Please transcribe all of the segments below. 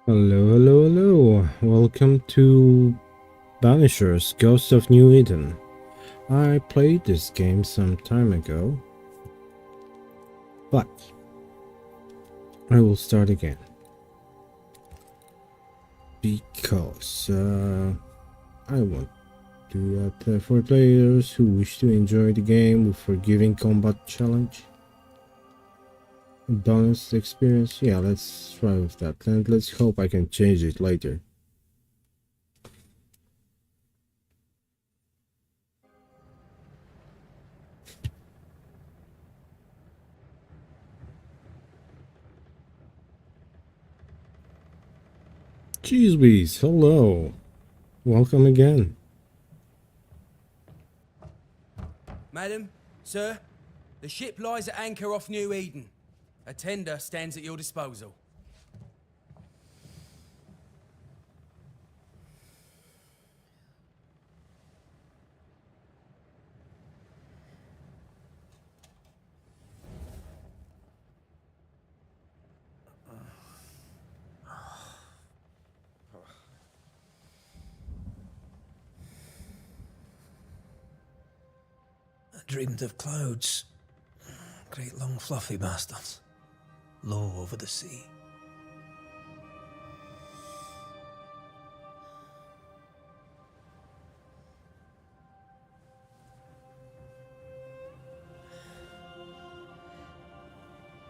Hello, hello, hello. Welcome to Banishers, Ghost of New Eden. I played this game some time ago, but I will start again. Because I want to play for players who wish to enjoy the game with forgiving combat challenge. A balanced experience, yeah, let's try with that, and let's hope I can change it later. Cheesebees, hello. Welcome again. Madam, sir, the ship lies at anchor off New Eden. A tender stands at your disposal. I dreamed of clouds. Great long fluffy bastards. Low over the sea.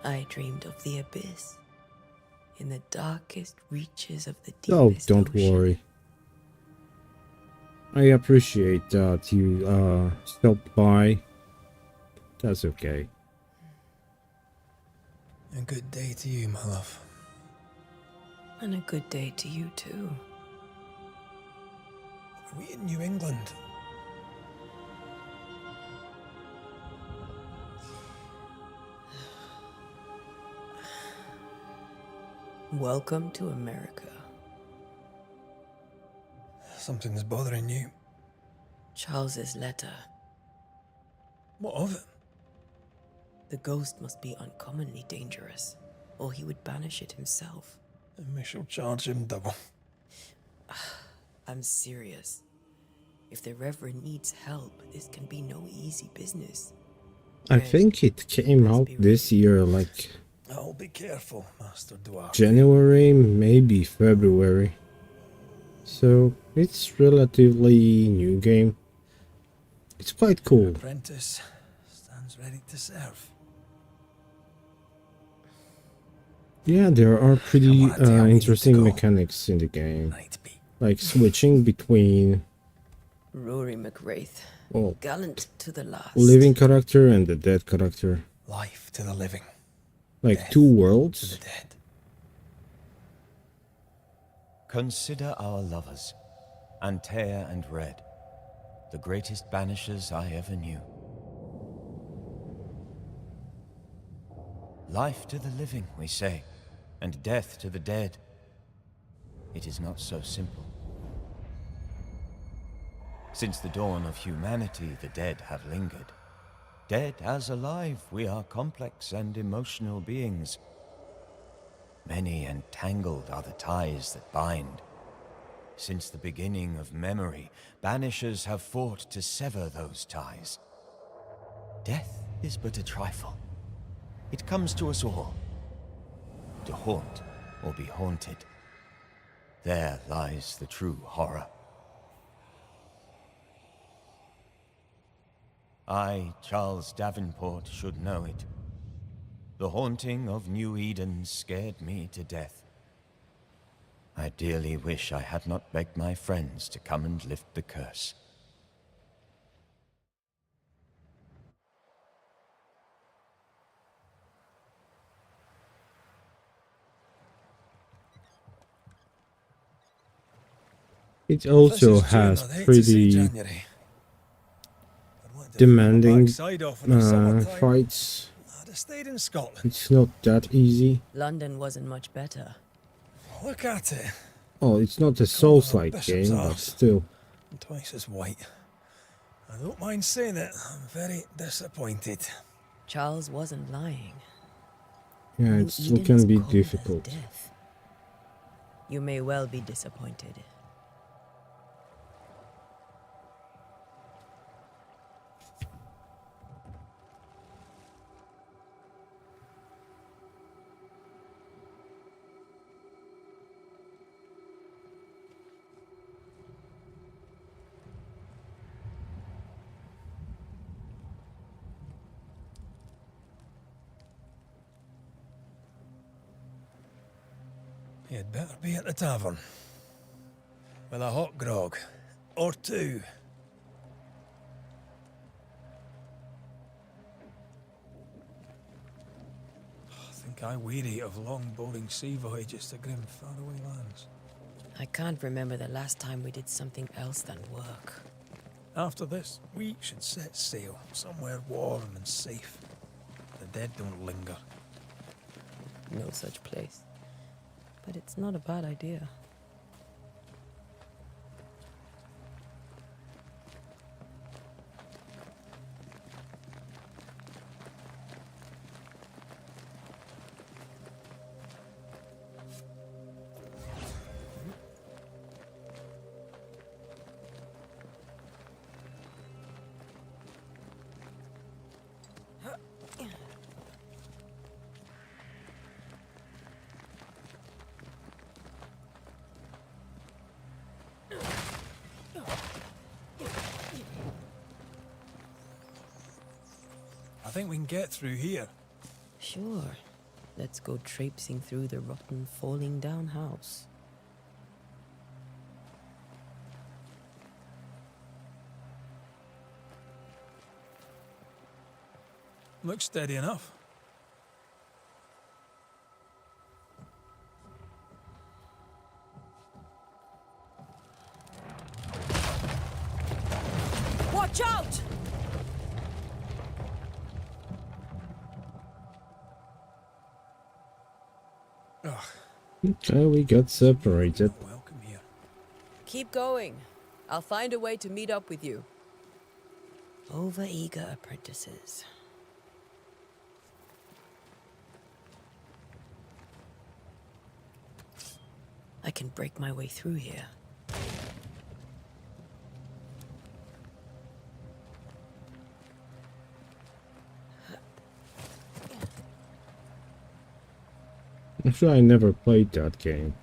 I dreamed of the abyss. In the darkest reaches of the Oh, deepest don't ocean. worry. I appreciate that you stopped by. That's okay. A good day to you, my love. And a good day to you too. Are we in New England? Welcome to America. Something's bothering you. Charles's letter. What of it? The ghost must be uncommonly dangerous, or he would banish it himself. And we shall charge him double. I'm serious. If the Reverend needs help, this can be no easy business. I think it came out this year, like I'll be careful, Master Duarte. January, maybe February. So it's relatively new game. It's quite cool. Apprentice stands ready to serve. Yeah, there are pretty wanna tell you interesting to go. mechanics in the game, Night beat. like switching between Rory McWraith, well, gallant to the last. living character and the dead character, Life to the living. like Death two to the worlds. dead. Consider our lovers, Antea and Red, the greatest banishers I ever knew. Life to the living, we say, and death to the dead. It is not so simple. Since the dawn of humanity, the dead have lingered. Dead as alive, we are complex and emotional beings. Many and tangled are the ties that bind. Since the beginning of memory, banishers have fought to sever those ties. Death is but a trifle. It comes to us all. To haunt or be haunted. There lies the true horror. I, Charles Davenport, should know it. The haunting of New Eden scared me to death. I dearly wish I had not begged my friends to come and lift the curse. It also This is June, has I'd hate to say pretty January. I'd want to demanding feel my backside off in the summertime. fights. I'd have stayed in Scotland. It's not that easy. London wasn't much better. Look at it. Oh, it's not a Souls-like Bishop's game, but arse. still. I'm twice as white. I don't mind saying it. I'm very disappointed. Charles wasn't lying. Yeah, New it's Eden can is be cold as difficult. death. You may well be disappointed. You'd better be at the tavern. With a hot grog. Or two. I think I weary of long, boring sea voyages to grim, faraway lands. I can't remember the last time we did something else than work. After this, we should set sail somewhere warm and safe. The dead don't linger. No such place. But it's not a bad idea. I think we can get through here. Sure. Let's go traipsing through the rotten, falling down house. Looks steady enough. Watch out! Ugh, Okay, we got separated. welcome here. Keep going. I'll find a way to meet up with you. Over-eager apprentices. I can break my way through here. I'm sure I never played that game.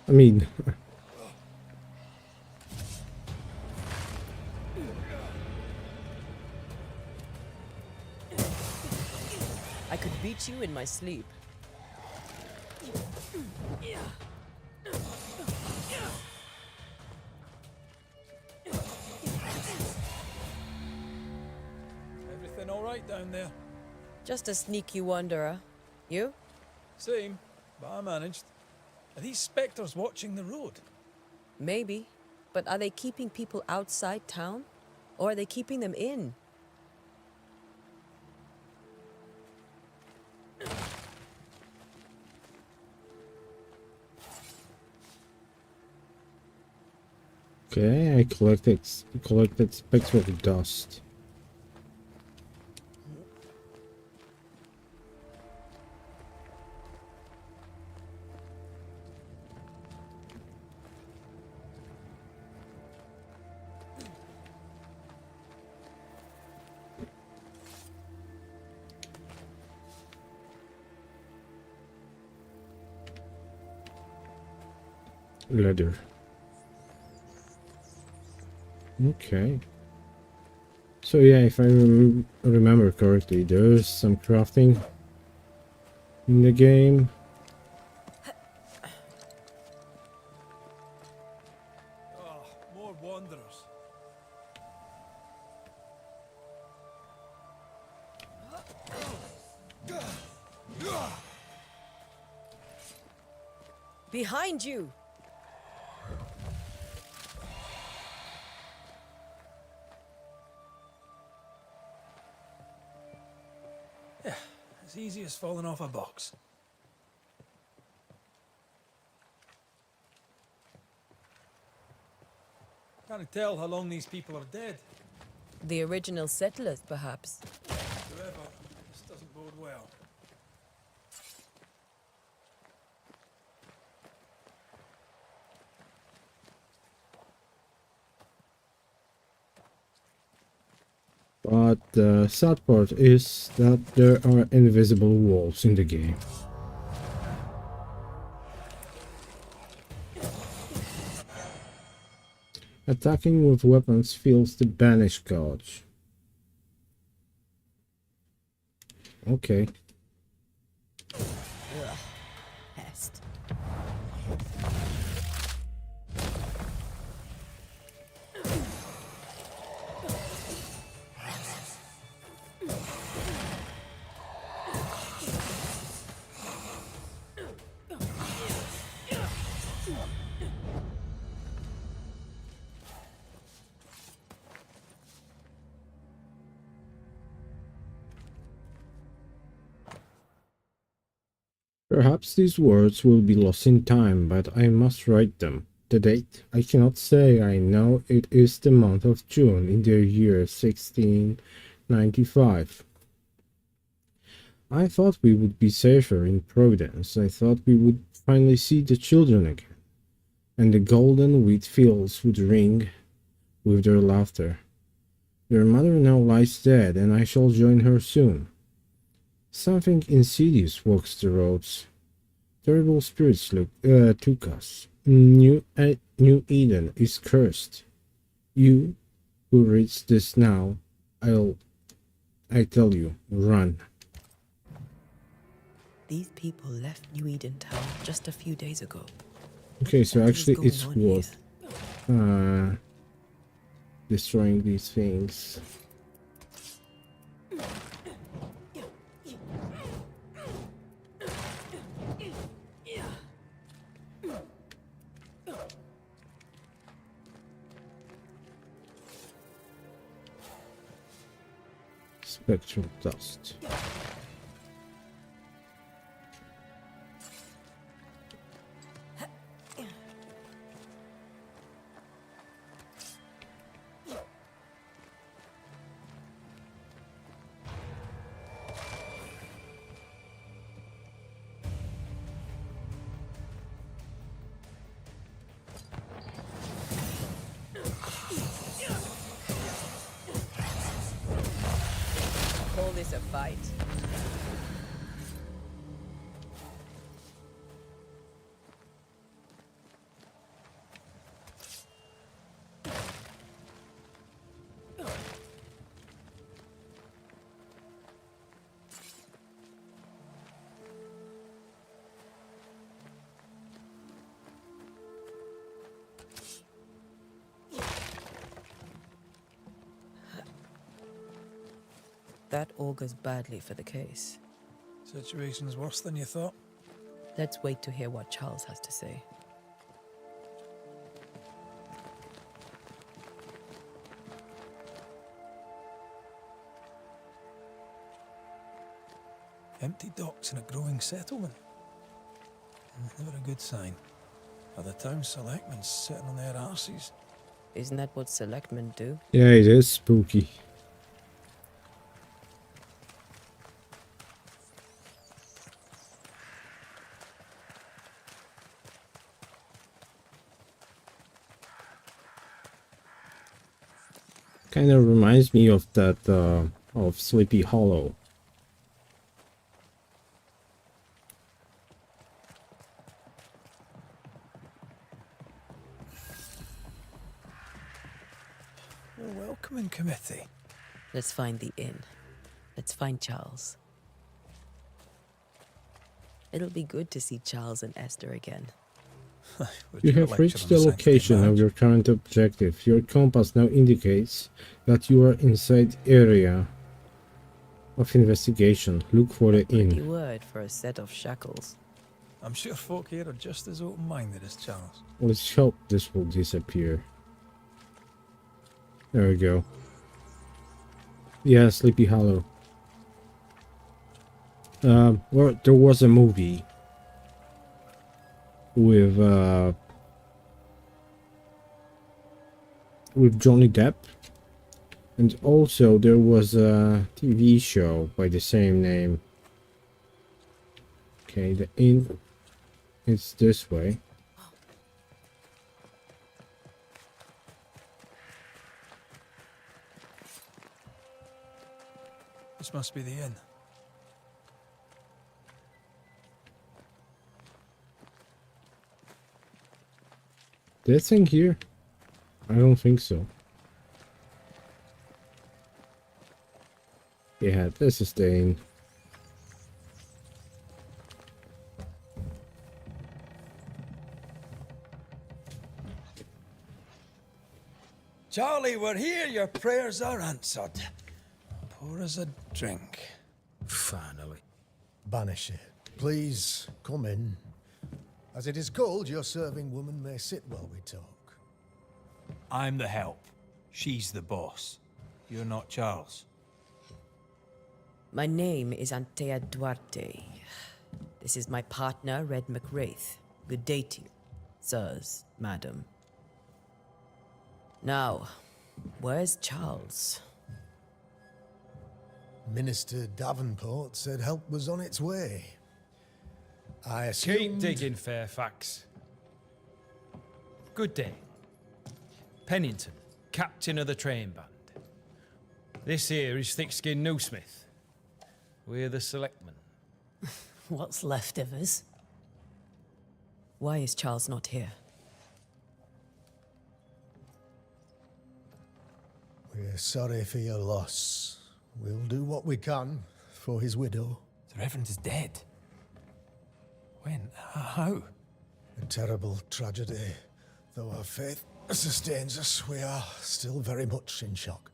I mean, I could beat you in my sleep. Everything all right down there? Just a sneaky wanderer. You? Same, but I managed. Are these spectres watching the road? Maybe. But are they keeping people outside town? Or are they keeping them in? okay, I collected spectral dust. Leather. Okay. So yeah, if I remember correctly, there's some crafting in the game. Oh, more wanderers. Behind you! As easy as falling off a box. Can't tell how long these people are dead. The original settlers, perhaps. Whoever, this doesn't bode well. But the sad part is that there are invisible walls in the game. Attacking with weapons feels the banish gauge. Okay. Pest. Perhaps these words will be lost in time, but I must write them. The date? I cannot say. I know it is the month of June in the year 1695. I thought we would be safer in Providence. I thought we would finally see the children again, and the golden wheat fields would ring with their laughter. Their mother now lies dead, and I shall join her soon. Something insidious walks the roads. Terrible spirits took us. New Eden is cursed. You, who reads this now, I tell you, run. These people left New Eden Town just a few days ago. Okay, so What actually is it's going on worth destroying these things. Spectral dust. Call this a fight. That augurs badly for the case. Situation's worse than you thought. Let's wait to hear what Charles has to say. Empty docks in a growing settlement. Never a good sign. Are the town selectmen sitting on their arses? Isn't that what selectmen do? Yeah, it is spooky. Kind of reminds me of that of Sleepy Hollow. A welcoming committee. Let's find the inn. Let's find Charles. It'll be good to see Charles and Esther again. Would You a have lecture reached on the sanctity location of marriage? your current objective. Your compass now indicates that you are inside area of investigation. Look for the Pretty inn. word for a set of shackles. I'm sure folk here are just as open-minded as Charles. Let's hope this will disappear. There we go. Yeah, Sleepy Hollow. Well, there was a movie with with Johnny Depp. And also there was a TV show by the same name. Okay, the inn is this way. This must be the inn. This thing here? I don't think so. Yeah, this is the inn. Charlie, we're here. Your prayers are answered. Pour us a drink. Finally. Banisher, please come in. As it is cold, your serving woman may sit while we talk. I'm the help. She's the boss. You're not Charles. My name is Antea Duarte. This is my partner, Red McWraith. Good day to you, sirs, madam. Now, where's Charles? Minister Davenport said help was on its way. I assumed... Keep digging, Fairfax. Good day. Pennington, captain of the train band. This here is Thick-Skinned Newsmith. We're the selectmen. What's left of us? Why is Charles not here? We're sorry for your loss. We'll do what we can for his widow. The Reverend is dead. When? How? A terrible tragedy. Though our faith sustains us, we are still very much in shock.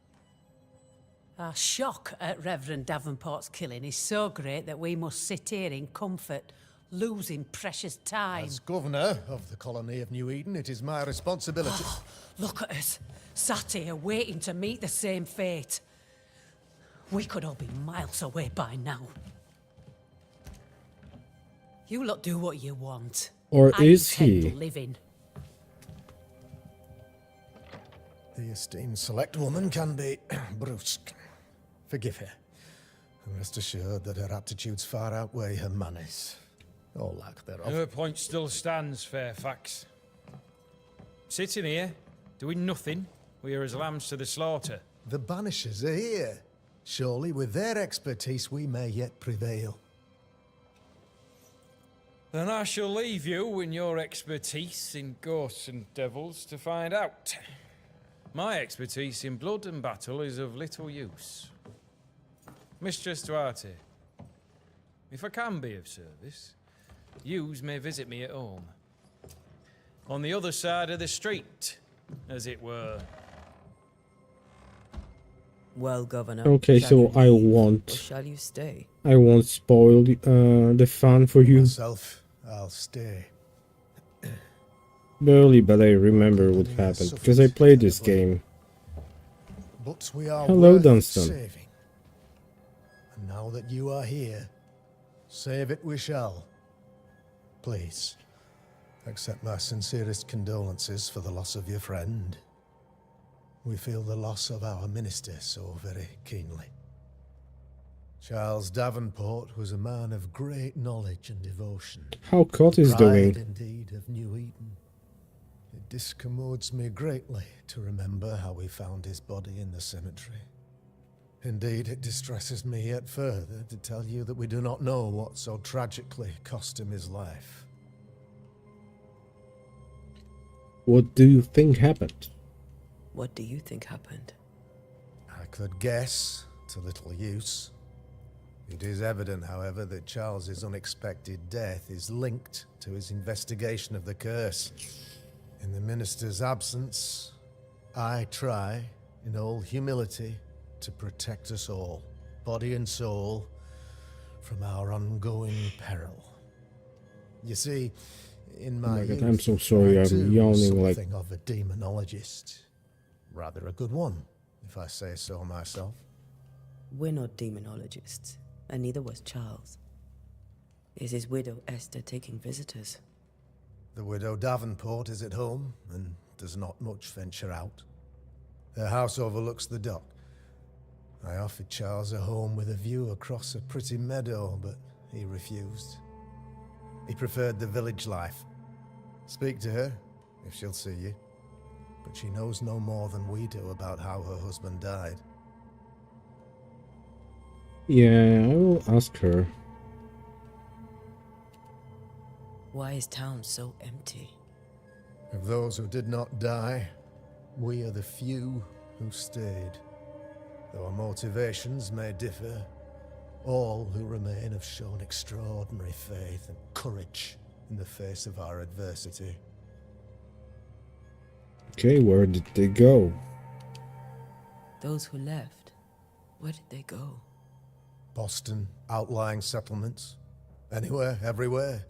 Our shock at Reverend Davenport's killing is so great that we must sit here in comfort, losing precious time. As governor of the colony of New Eden, it is my responsibility... Look at us, sat here waiting to meet the same fate. We could all be miles away by now. You lot do what you want. Or I is intend he? living. The esteemed select woman can be brusque. Forgive her. And rest assured that her aptitudes far outweigh her manners. Or lack thereof. Her point still stands, Fairfax. Sitting here, doing nothing, we are as lambs to the slaughter. The Banishers are here. Surely with their expertise we may yet prevail. Then I shall leave you and your expertise in ghosts and devils to find out. My expertise in blood and battle is of little use. Mistress Duarte, if I can be of service, yous may visit me at home. On the other side of the street, as it were. Well, Governor. Okay, shall so you I leave, won't. Or shall you stay? I won't spoil the fun for you. Myself, I'll stay. Barely, but I remember what happened because I played this game. But we are Hello, worth Dunstan. saving. And now that you are here, save it we shall. Please, accept my sincerest condolences for the loss of your friend. We feel the loss of our minister so very keenly. Charles Davenport was a man of great knowledge and devotion. How Cot is Pride, doing? indeed, of New Eden. It discommodes me greatly to remember how we found his body in the cemetery. Indeed, it distresses me yet further to tell you that we do not know what so tragically cost him his life. What do you think happened? What do you think happened? I could guess, to little use. It is evident, however, that Charles's unexpected death is linked to his investigation of the curse. In the minister's absence, I try, in all humility, to protect us all, body and soul, from our ongoing peril. You see, in my my God, youth, I'm so sorry, I I'm too was yawning like- something of a demonologist. Rather a good one, if I say so myself. We're not demonologists, and neither was Charles. Is his widow Esther taking visitors? The widow Davenport is at home and does not much venture out. Their house overlooks the dock. I offered Charles a home with a view across a pretty meadow, but he refused. He preferred the village life. Speak to her, if she'll see you. But she knows no more than we do about how her husband died. Yeah, I will ask her. Why is town so empty? Of those who did not die, we are the few who stayed. Though our motivations may differ, all who remain have shown extraordinary faith and courage in the face of our adversity. Okay, where did they go? Those who left, where did they go? Boston, outlying settlements. Anywhere, everywhere.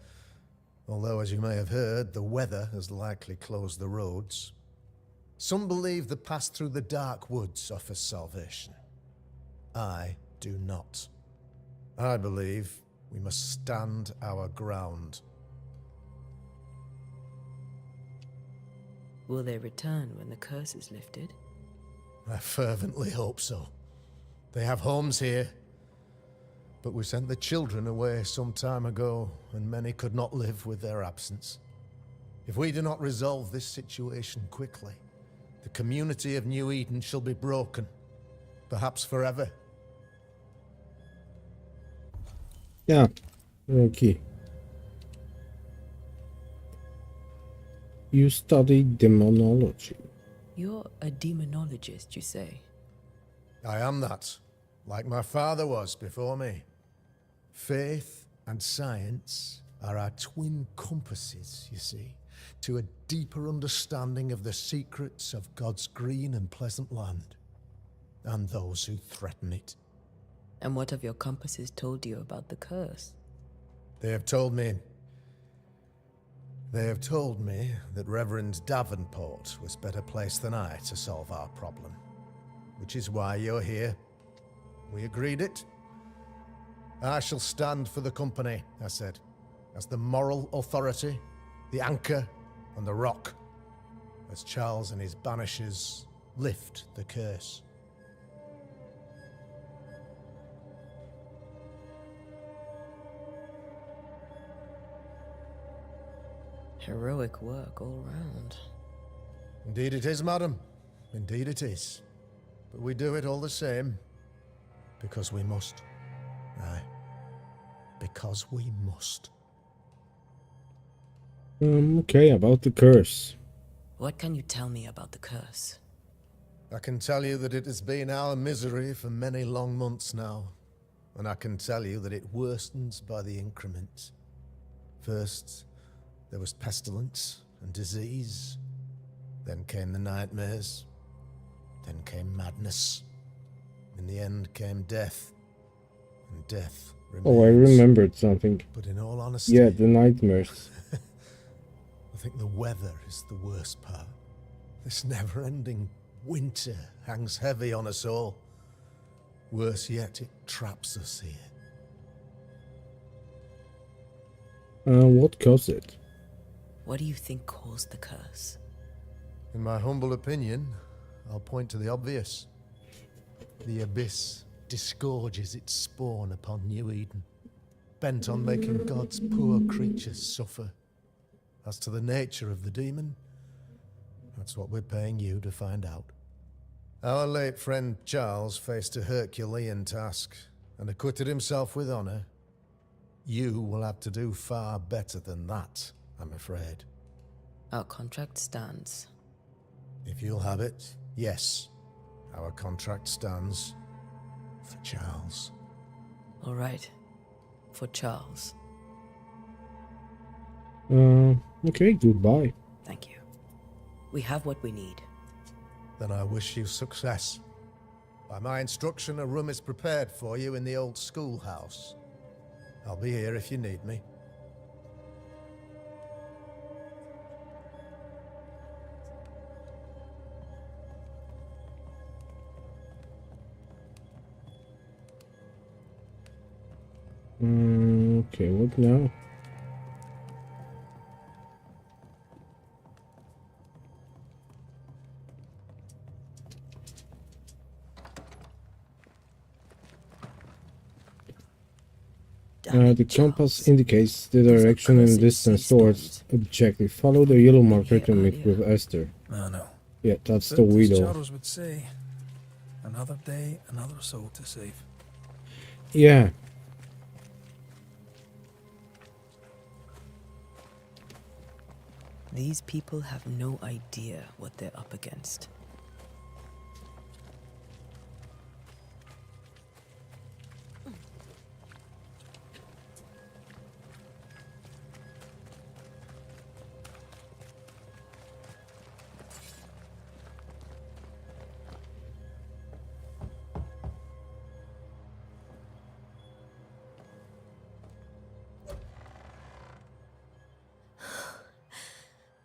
Although, as you may have heard, the weather has likely closed the roads. Some believe the path through the dark woods offers salvation. I do not. I believe we must stand our ground. Will they return when the curse is lifted? I fervently hope so. They have homes here. But we sent the children away some time ago, and many could not live with their absence. If we do not resolve this situation quickly, the community of New Eden shall be broken, perhaps forever. Yeah, okay. You study demonology. You're a demonologist, you say? I am that, like my father was before me. Faith and science are our twin compasses, you see, to a deeper understanding of the secrets of God's green and pleasant land, and those who threaten it. And what have your compasses told you about the curse? They have told me that Reverend Davenport was better placed than I to solve our problem, which is why you're here. We agreed it. I shall stand for the company, I said, as the moral authority, the anchor, and the rock, as Charles and his Banishers lift the curse. Heroic work all round. Indeed it is, madam. Indeed it is. But we do it all the same, because we must. Aye. Because we must. Okay, about the curse. What can you tell me about the curse? I can tell you that it has been our misery for many long months now, and I can tell you that it worstens by the increment. First, there was pestilence and disease. Then came the nightmares. Then came madness. In the end came death. And death remains. Oh, I remembered something. But in all honesty, Yeah, the nightmares. I think the weather is the worst part. This never-ending winter hangs heavy on us all. Worse yet, it traps us here. What caused it? What do you think caused the curse? In my humble opinion, I'll point to the obvious. The abyss disgorges its spawn upon New Eden, bent on making God's poor creatures suffer. As to the nature of the demon, that's what we're paying you to find out. Our late friend Charles faced a Herculean task and acquitted himself with honor. You will have to do far better than that, I'm afraid. Our contract stands. If you'll have it, yes, our contract stands for Charles. All right. For Charles. Okay, goodbye. Thank you. We have what we need. Then I wish you success. By my instruction, a room is prepared for you in the old schoolhouse. I'll be here if you need me. Okay, what now? Damn The it, compass Charles. indicates the Those direction and accursed distance sea towards storms. objective. Follow the yellow marker here to meet earlier. with Esther. I know. Yeah, that's the But as widow. Charles would say, another day, another soul to save. Yeah. These people have no idea what they're up against.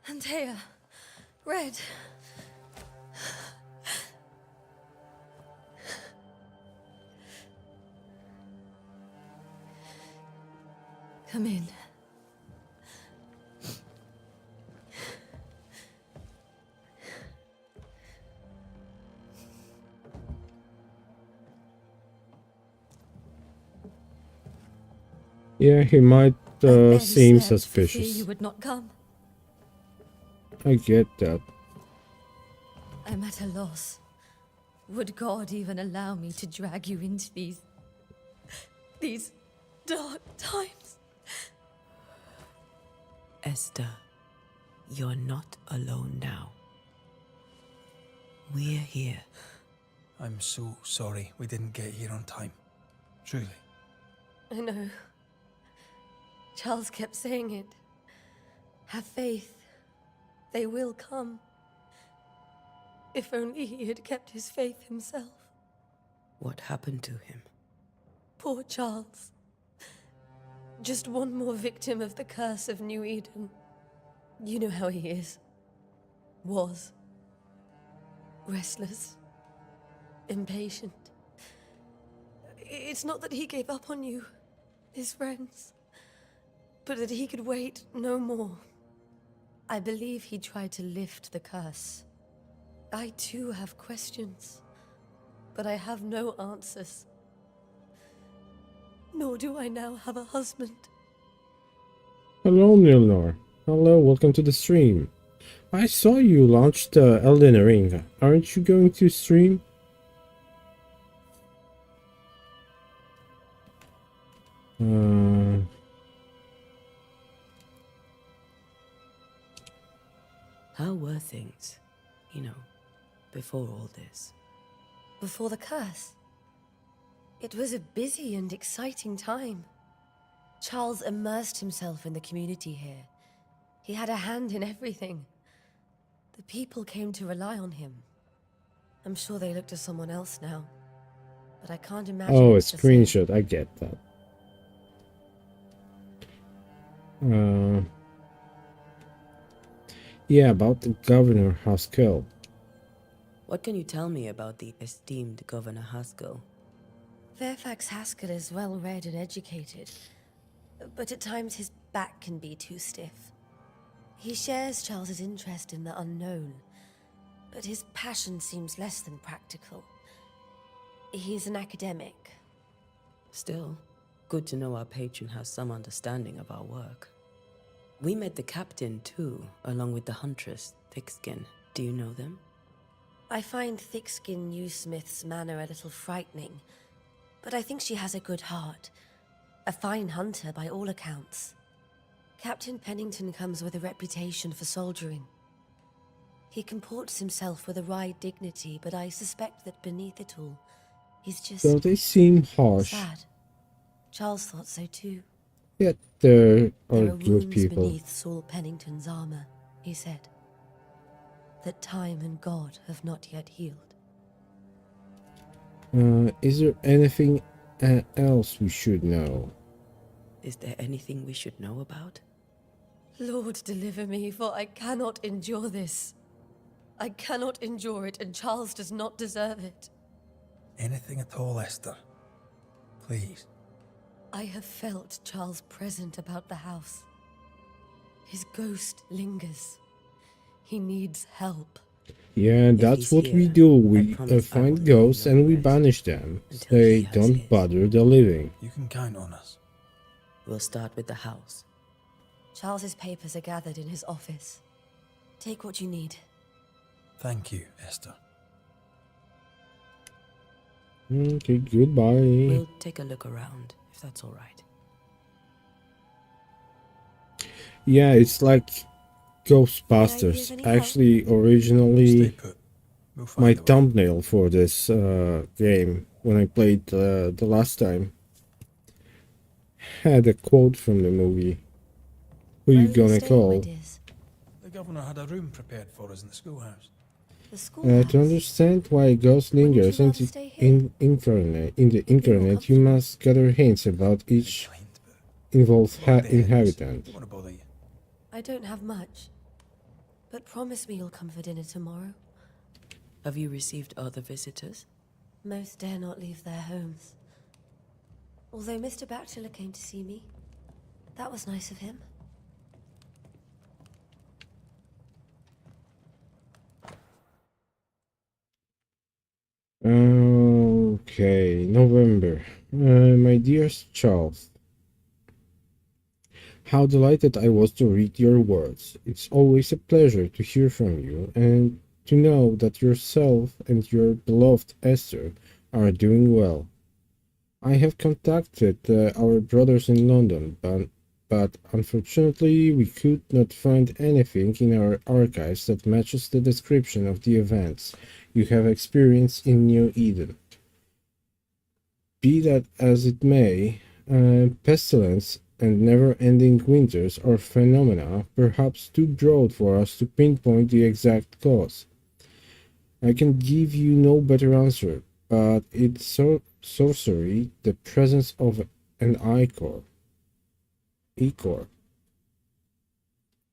Antea, Red. Come in. Yeah, he might I barely seem slept for fear suspicious. you would not come. I get that. I'm at a loss. Would God even allow me to drag you into these dark times? Esther, you're not alone now. We're here. I'm so sorry we didn't get here on time. Truly. I know. Charles kept saying it. Have faith. They will come. If only he had kept his faith himself. What happened to him? Poor Charles. Just one more victim of the curse of New Eden. You know how he is. Was. Restless. Impatient. It's not that he gave up on you, his friends, but that he could wait no more. I believe he tried to lift the curse. I too have questions, but I have no answers. Nor do I now have a husband. Hello, Nilnor. Hello, welcome to the stream. I saw you launched Elden Ring. Aren't you going to stream? How were things, before all this? Before the curse, it was a busy and exciting time. Charles immersed himself in the community here. He had a hand in everything. The people came to rely on him. I'm sure they look to someone else now, but I can't imagine. Oh, a it's the same. screenshot. I get that. Yeah, about the Governor Haskell. What can you tell me about the esteemed Governor Haskell? Fairfax Haskell is well read and educated, but at times his back can be too stiff. He shares Charles's interest in the unknown, but his passion seems less than practical. He's an academic. Still, good to know our patron has some understanding of our work. We met the captain too, along with the huntress, Thickskin. Do you know them? I find Thickskin Newsmith's manner a little frightening, but I think she has a good heart. A fine hunter by all accounts. Captain Pennington comes with a reputation for soldiering. He comports himself with a wry dignity, but I suspect that beneath it all, he's just So they seem harsh. sad. Charles thought so too. Yet there There are are good wounds people. beneath Saul Pennington's armor, he said, that time and God have not yet healed. Is there anything else we should know? Is there anything we should know about? Lord, deliver me, for I cannot endure this. I cannot endure it, and Charles does not deserve it. Anything at all, Esther. Please. I have felt Charles present about the house. His ghost lingers. He helps help. Yeah, If that's he's what we here, do. I We promise I find will leave ghosts no and we rest banish them. until he They has don't his. bother the living. You can count on us. We'll start with the house. Charles's papers are gathered in his office. Take what you need. Thank you, Esther. Okay, goodbye. We'll take a look around, if that's all right. Yeah, it's like Ghostbusters. Any help? Actually, Stay originally, put. We'll my find a way. thumbnail for this game, when I played the last time, had a quote from the movie. Who Where you are gonna staying, my call? dears? The governor had a room prepared for us in the schoolhouse. The schoolhouse? To understand why a ghost Wouldn't you lingers rather stay here? in the incarnate, you must gather hints about each Kind, but involved a lot of beds. inhabitant. Don't want to bother you. I don't have much. But promise me you'll come for dinner tomorrow. Have you received other visitors? Most dare not leave their homes. Although Mr. Bachelor came to see me. That was nice of him. Okay, November. My dearest Charles, how delighted I was to read your words. It's always a pleasure to hear from you and to know that yourself and your beloved Esther are doing well. I have contacted our brothers in London, but unfortunately we could not find anything in our archives that matches the description of the events you have experienced in New Eden. Be that as it may, pestilence and never-ending winters are phenomena perhaps too broad for us to pinpoint the exact cause. I can give you no better answer, but it's sorcery, the presence of an ichor,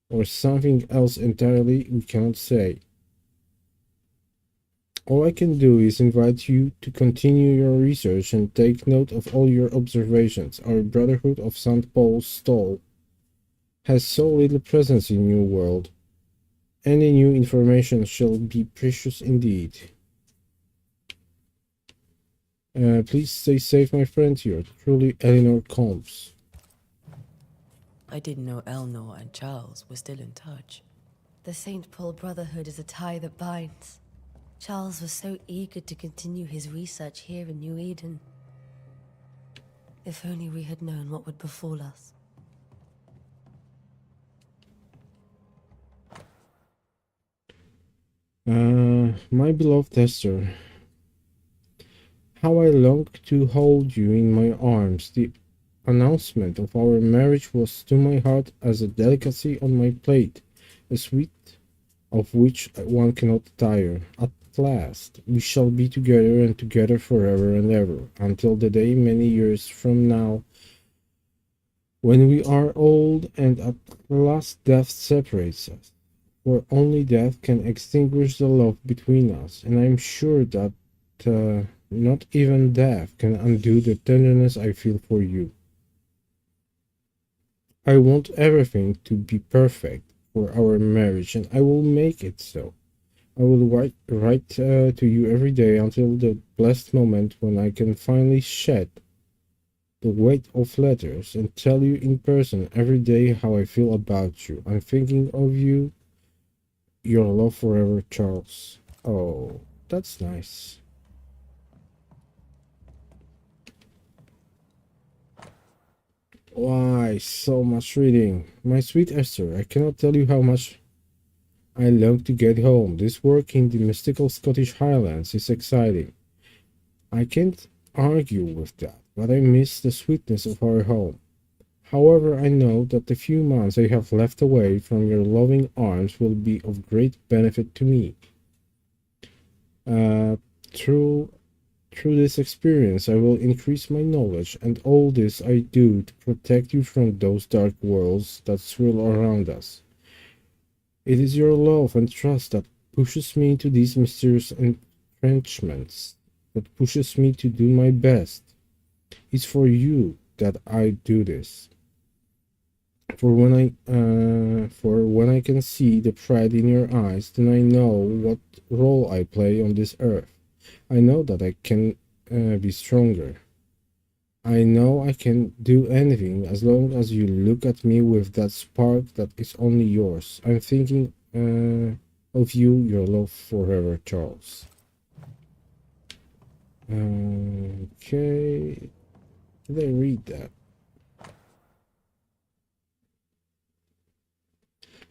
or something else entirely we cannot say. All I can do is invite you to continue your research and take note of all your observations. Our Brotherhood of St. Paul's Stall has so little presence in New World. Any new information shall be precious indeed. Please stay safe, my friend. You're truly Eleanor Combs. I didn't know Eleanor and Charles were still in touch. The St. Paul Brotherhood is a tie that binds. Charles was so eager to continue his research here in New Eden. If only we had known what would befall us. My beloved Esther, how I long to hold you in my arms. The announcement of our marriage was to my heart as a delicacy on my plate, a sweet of which one cannot tire. At last, we shall be together and together forever and ever, until the day many years from now, when we are old and at last death separates us. For only death can extinguish the love between us, and I am sure that not even death can undo the tenderness I feel for you. I want everything to be perfect for our marriage, and I will make it so. I will write to you every day until the blessed moment when I can finally shed the weight of letters and tell you in person every day how I feel about you. I'm thinking of you. Your love forever, Charles. Oh, that's nice. Why, so much reading. My sweet Esther, I cannot tell you how much I long to get home. This work in the mystical Scottish Highlands is exciting. I can't argue with that, but I miss the sweetness of our home. However, I know that the few months I have left away from your loving arms will be of great benefit to me. Through this experience, I will increase my knowledge, and all this I do to protect you from those dark worlds that swirl around us. It is your love and trust that pushes me into these mysterious entrenchments, that pushes me to do my best. It's for you that I do this. For when I can see the pride in your eyes, then I know what role I play on this earth. I know that I can be stronger. I know I can do anything as long as you look at me with that spark that is only yours. I'm thinking of you, your love forever, Charles. Okay. Did I read that?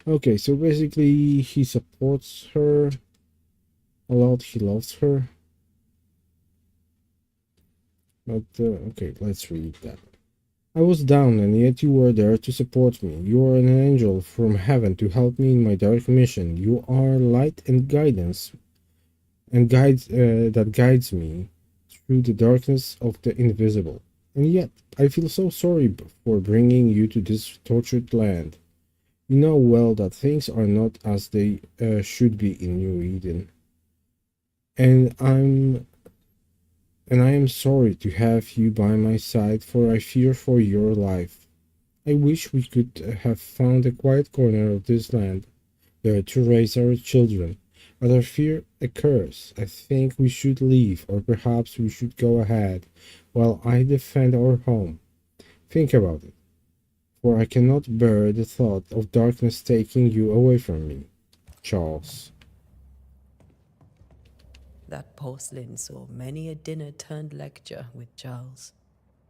Okay, so basically he supports her a lot, he loves her. But, okay, let's read that. I was down, and yet you were there to support me. You are an angel from heaven to help me in my dark mission. You are light and guidance, and that guides me through the darkness of the invisible. And yet, I feel so sorry for bringing you to this tortured land. You know well that things are not as they should be in New Eden. And I am sorry to have you by my side, for I fear for your life. I wish we could have found a quiet corner of this land there to raise our children, but I fear a curse. I think we should leave, or perhaps we should go ahead, while I defend our home. Think about it, for I cannot bear the thought of darkness taking you away from me. Charles. That porcelain saw many a dinner-turned-lecture with Charles.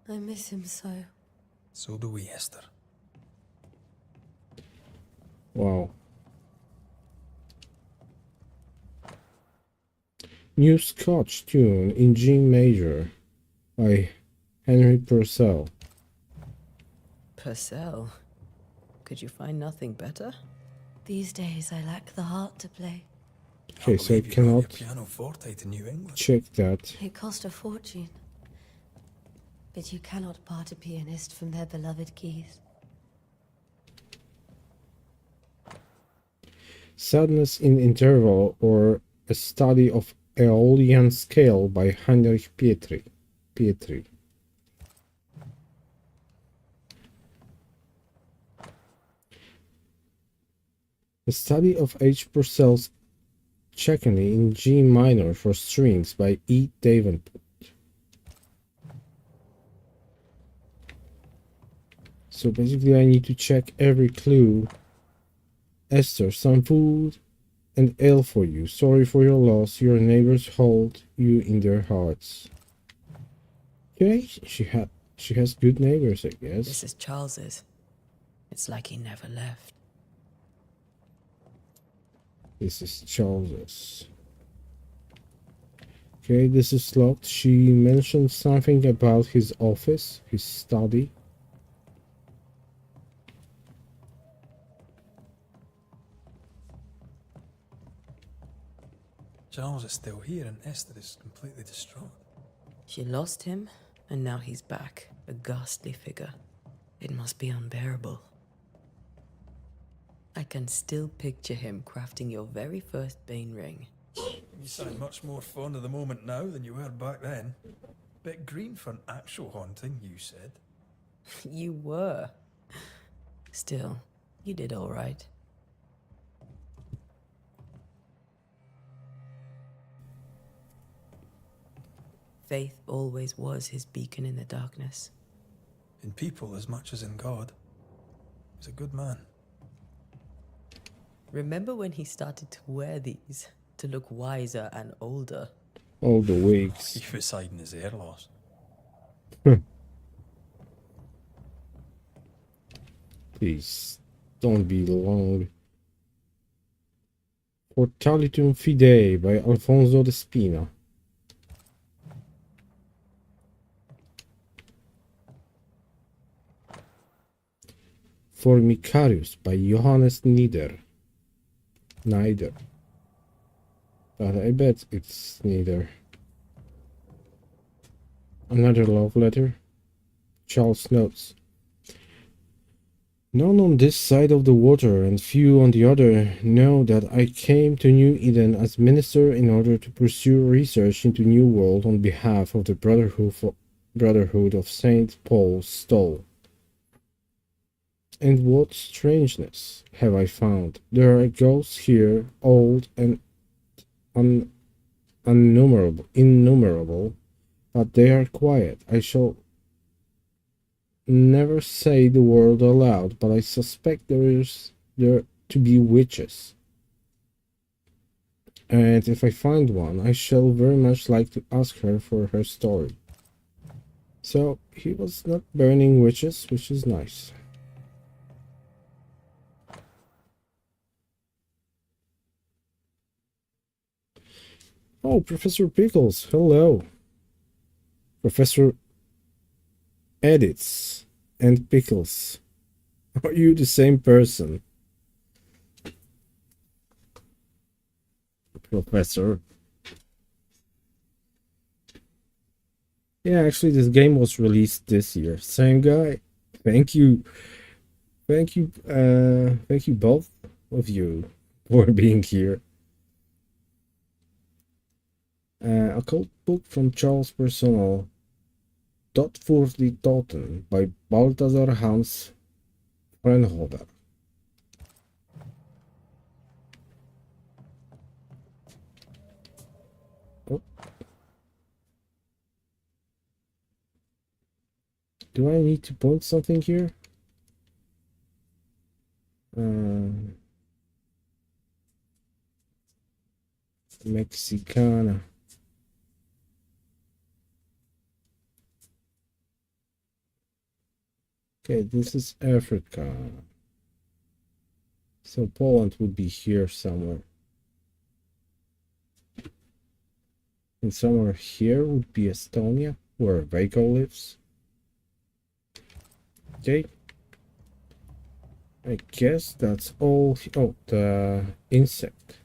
I miss him so. So do we, Esther. Wow. New Scotch tune in G major by Henry Purcell. Purcell? Could you find nothing better? These days I lack the heart to play. Okay, so I believe you brought your cannot pianoforte to New England. check that. It cost a fortune. But you cannot part a pianist from their beloved keys. Sadness in Interval, or a study of Aeolian scale by Heinrich Pietri. A study of H. Purcell's Czechany in G minor for strings by E. Davenport. So basically I need to check every clue. Esther, some food and ale for you. Sorry for your loss. Your neighbors hold you in their hearts. Okay, she has good neighbors, I guess. This is Charles's. It's like he never left. This is Charles's. Okay, this is locked. She mentioned something about his office, his study. Charles is still here and Esther is completely distraught. She lost him, and now he's back, a ghastly figure. It must be unbearable. I can still picture him crafting your very first Bane ring. You sound much more fond of the moment now than you were back then. Bit green for an actual haunting, you said. You were. Still, you did all right. Faith always was his beacon in the darkness. In people as much as in God. He's a good man. Remember when he started to wear these to look wiser and older? All the wigs. He was hiding his hair loss. Please, don't be long. Fortalitum Fidei by Alfonso de Spina. Formicarius by Johannes Nieder. But I bet it's neither. Another love letter. Charles notes. None on this side of the water and few on the other know that I came to New Eden as minister in order to pursue research into New World on behalf of the Brotherhood of St. Paul's Stole. And what strangeness have I found? There are ghosts here, old and innumerable, but they are quiet. I shall never say the word aloud, but I suspect there to be witches. And if I find one, I shall very much like to ask her for her story. So he was not burning witches, which is nice. Oh, Professor Pickles, hello. Professor Edits and Pickles. Are you the same person? Professor. Yeah, actually this game was released this year. Same guy. Thank you. Thank you both of you for being here. A cult book from Charles Personal. Dot voor die Toten by Balthasar Hans Frenholder. Oh. Do I need to point something here? Mexicana. Okay, this is Africa. So Poland would be here somewhere. And somewhere here would be Estonia, where Vago lives. Okay. I guess that's all. Oh, the inspect.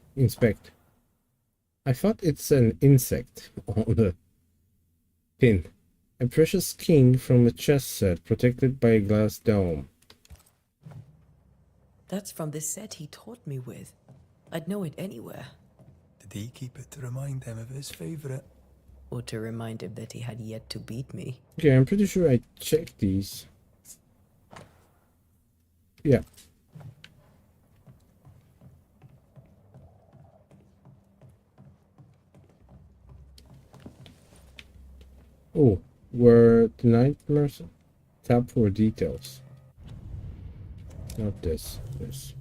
I thought it's an insect on the pin. A precious king from a chess set protected by a glass dome. That's from the set he taught me with. I'd know it anywhere. Did he keep it to remind him of his favourite? Or to remind him that he had yet to beat me. Okay, I'm pretty sure I checked these. Yeah. Oh, where the nightmares? Tap for details. Not this. This.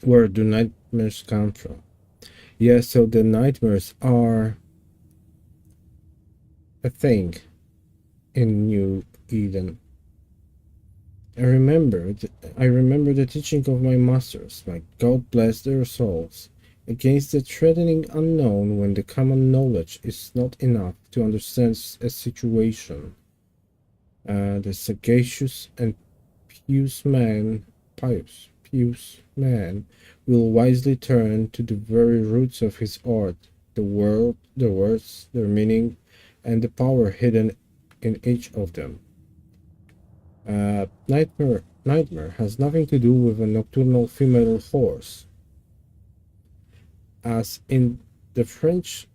Where do nightmares come from? Yeah, so the nightmares are a thing in New Eden. I remember the teaching of my masters, my God bless their souls, against the threatening unknown when the common knowledge is not enough to understand a situation. The sagacious and pious man will wisely turn to the very roots of his art, the world, the words, their meaning, and the power hidden in each of them. Nightmare has nothing to do with a nocturnal female horse. As in the French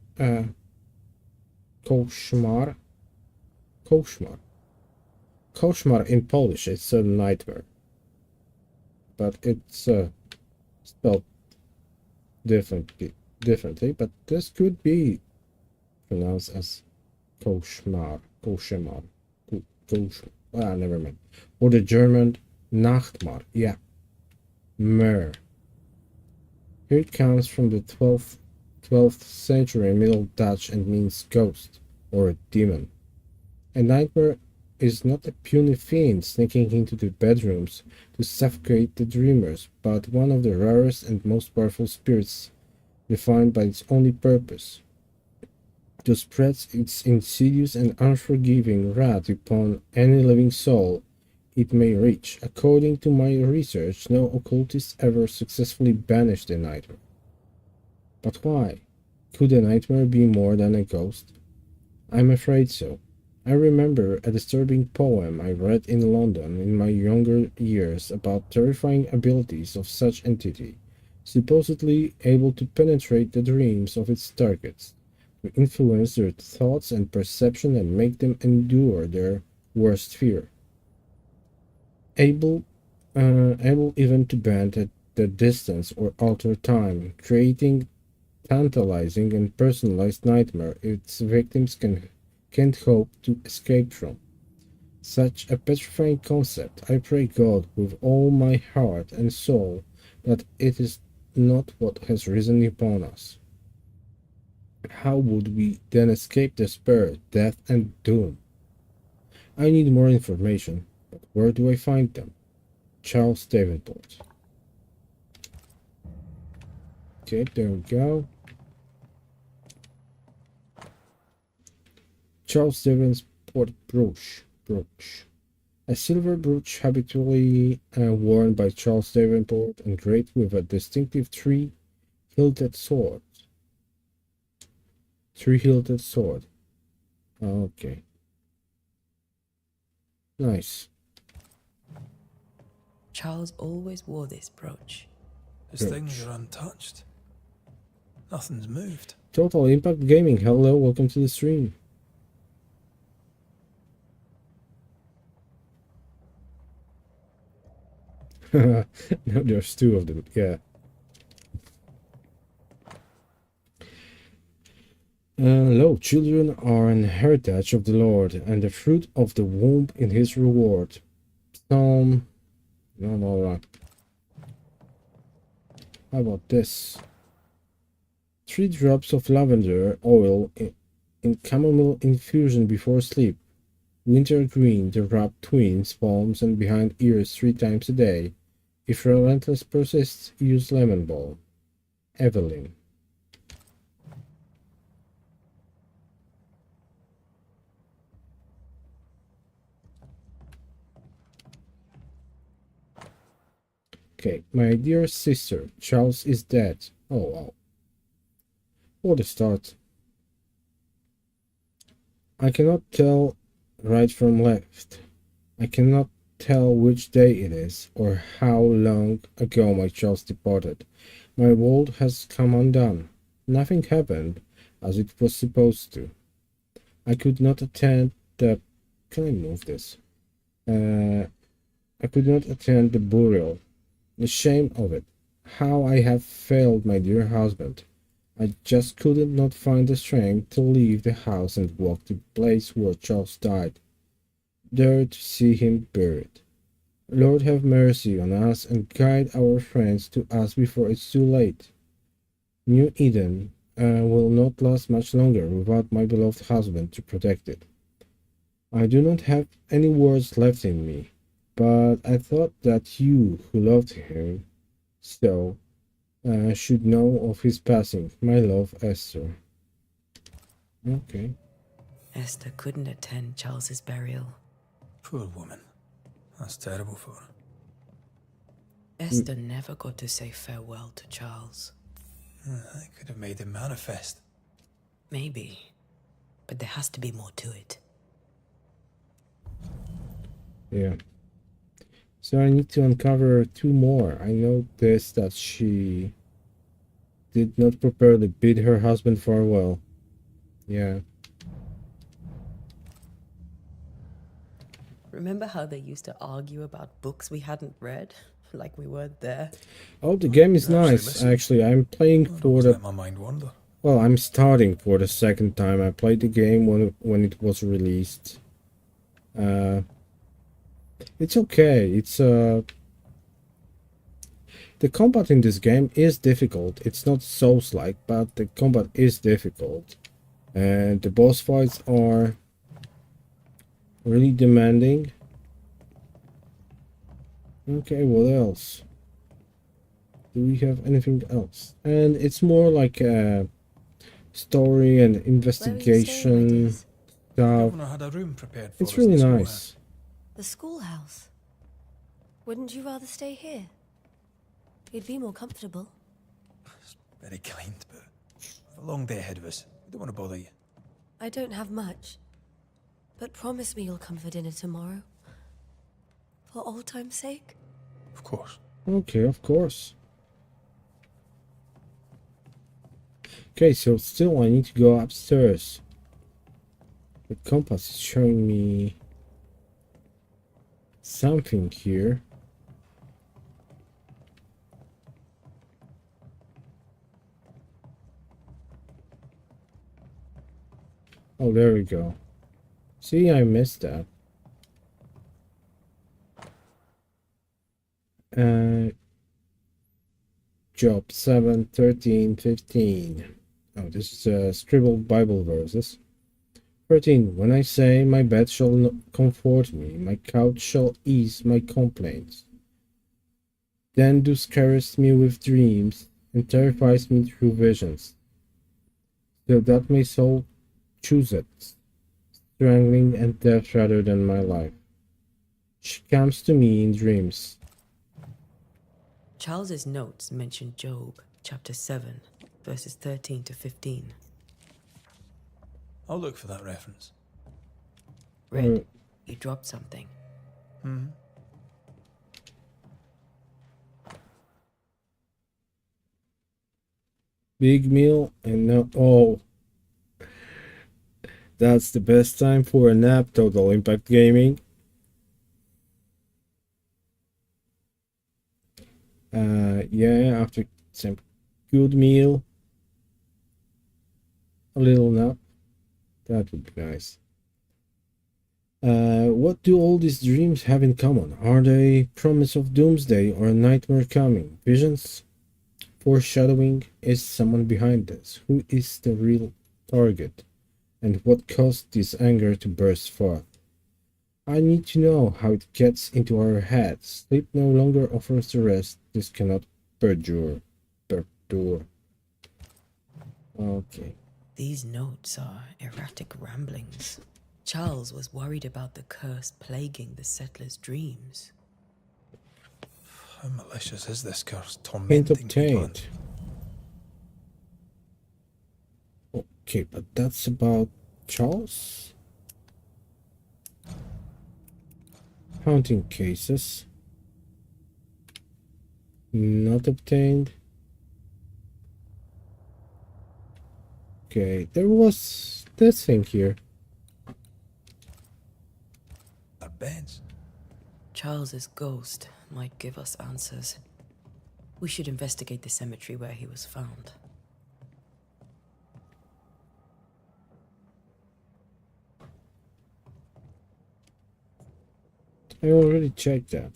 cauchemar. Cauchemar in Polish, it's a nightmare. But it's spelled differently, but this could be pronounced as cauchemar. Never mind. Or the German Nachtmar. Yeah. Mer. Here it comes from the 12th century Middle Dutch and means ghost or a demon. A nightmare is not a puny fiend sneaking into the bedrooms to suffocate the dreamers, but one of the rarest and most powerful spirits defined by its only purpose, to spread its insidious and unforgiving wrath upon any living soul it may reach. According to my research, no occultist ever successfully banished a nightmare. But why? Could a nightmare be more than a ghost? I'm afraid so. I remember a disturbing poem I read in London in my younger years about terrifying abilities of such entity, supposedly able to penetrate the dreams of its targets, to influence their thoughts and perception and make them endure their worst fear. Able even to bend at the distance or alter time, creating tantalizing and personalized nightmare its victims can can't hope to escape from. Such a petrifying concept. I pray God with all my heart and soul that it is not what has risen upon us. How would we then escape despair, death, and doom? I need more information, but where do I find them? Charles Davenport. Okay, there we go. Charles Davenport brooch. A silver brooch habitually worn by Charles Davenport, engraved with a distinctive three-hilted sword. Three-hilted sword. Okay. Nice. Charles always wore this brooch. His things are untouched. Nothing's moved. Total Impact Gaming. Hello, welcome to the stream. No, there's two of them. Yeah. Lo, children are an heritage of the Lord, and the fruit of the womb in his reward. Psalm. No. How about this? 3 drops of lavender oil in chamomile infusion before sleep. Winter green to rub twins' palms and behind ears 3 times a day. If relentless persists, use lemon balm. Evelyn. Okay, my dear sister, Charles is dead. Oh wow. What a start. I cannot tell right from left. I cannot tell which day it is, or how long ago my Charles departed. My world has come undone. Nothing happened as it was supposed to. I could not attend the... Can I move this? I could not attend the burial. The shame of it. How I have failed my dear husband. I just couldn't not find the strength to leave the house and walk to the place where Charles died, there to see him buried. Lord have mercy on us and guide our friends to us before it's too late. New Eden will not last much longer without my beloved husband to protect it. I do not have any words left in me, but I thought that you, who loved him so, should know of his passing. My love, Esther. Okay. Esther couldn't attend Charles's burial. Poor woman. That's terrible for her. Esther never got to say farewell to Charles. I could have made him manifest. Maybe. But there has to be more to it. Yeah. So I need to uncover 2 more. I noticed that she did not properly bid her husband farewell. Yeah. Remember how they used to argue about books we hadn't read? Like we weren't there? Oh, the game is Actually, nice. listen. Actually, I'm playing for Let the... my mind wander. Well, I'm starting for the second time. I played the game when it was released. It's okay. It's the combat in this game is difficult. It's not Souls-like, but the combat is difficult. And the boss fights are really demanding. Okay, what else? Do we have anything else? And it's more like a story and investigation stuff. Governor had a room prepared for It's us really in the nice. The schoolhouse. Wouldn't you rather stay here? You'd be more comfortable. schoolhouse. Very kind, but we've a long day ahead of us. We don't want to bother you. I don't have much. But promise me you'll come for dinner tomorrow. For old time's sake. Of course. Okay, of course. Okay, so still I need to go upstairs. The compass is showing me something here. Oh, there we go. See, I missed that. Job 7, 13, 15. Oh, this is scribbled Bible verses. 13. When I say, my bed shall comfort me, my couch shall ease my complaints. Then do scarest me with dreams, and terrifies me through visions. So that my soul chooseth strangling and death rather than my life. She comes to me in dreams. Charles's notes mention Job, chapter 7, verses 13 to 15. I'll look for that reference. Red, you dropped something. Big meal and no. Oh, that's the best time for a nap. Total Impact Gaming. Yeah, after some good meal, a little nap. That would be nice. What do all these dreams have in common? Are they promise of doomsday or a nightmare coming? Visions? Foreshadowing? Is someone behind this? Who is the real target? And what caused this anger to burst forth? I need to know how it gets into our heads. Sleep no longer offers the rest. This cannot perdure. Okay. These notes are erratic ramblings. Charles was worried about the curse plaguing the settlers' dreams. How malicious is this curse Hint tormenting people? obtained. Okay, but that's about Charles? Haunting cases. Not obtained. Okay, there was this thing here. Our beds. Charles's ghost might give us answers. We should investigate the cemetery where he was found. I already checked that.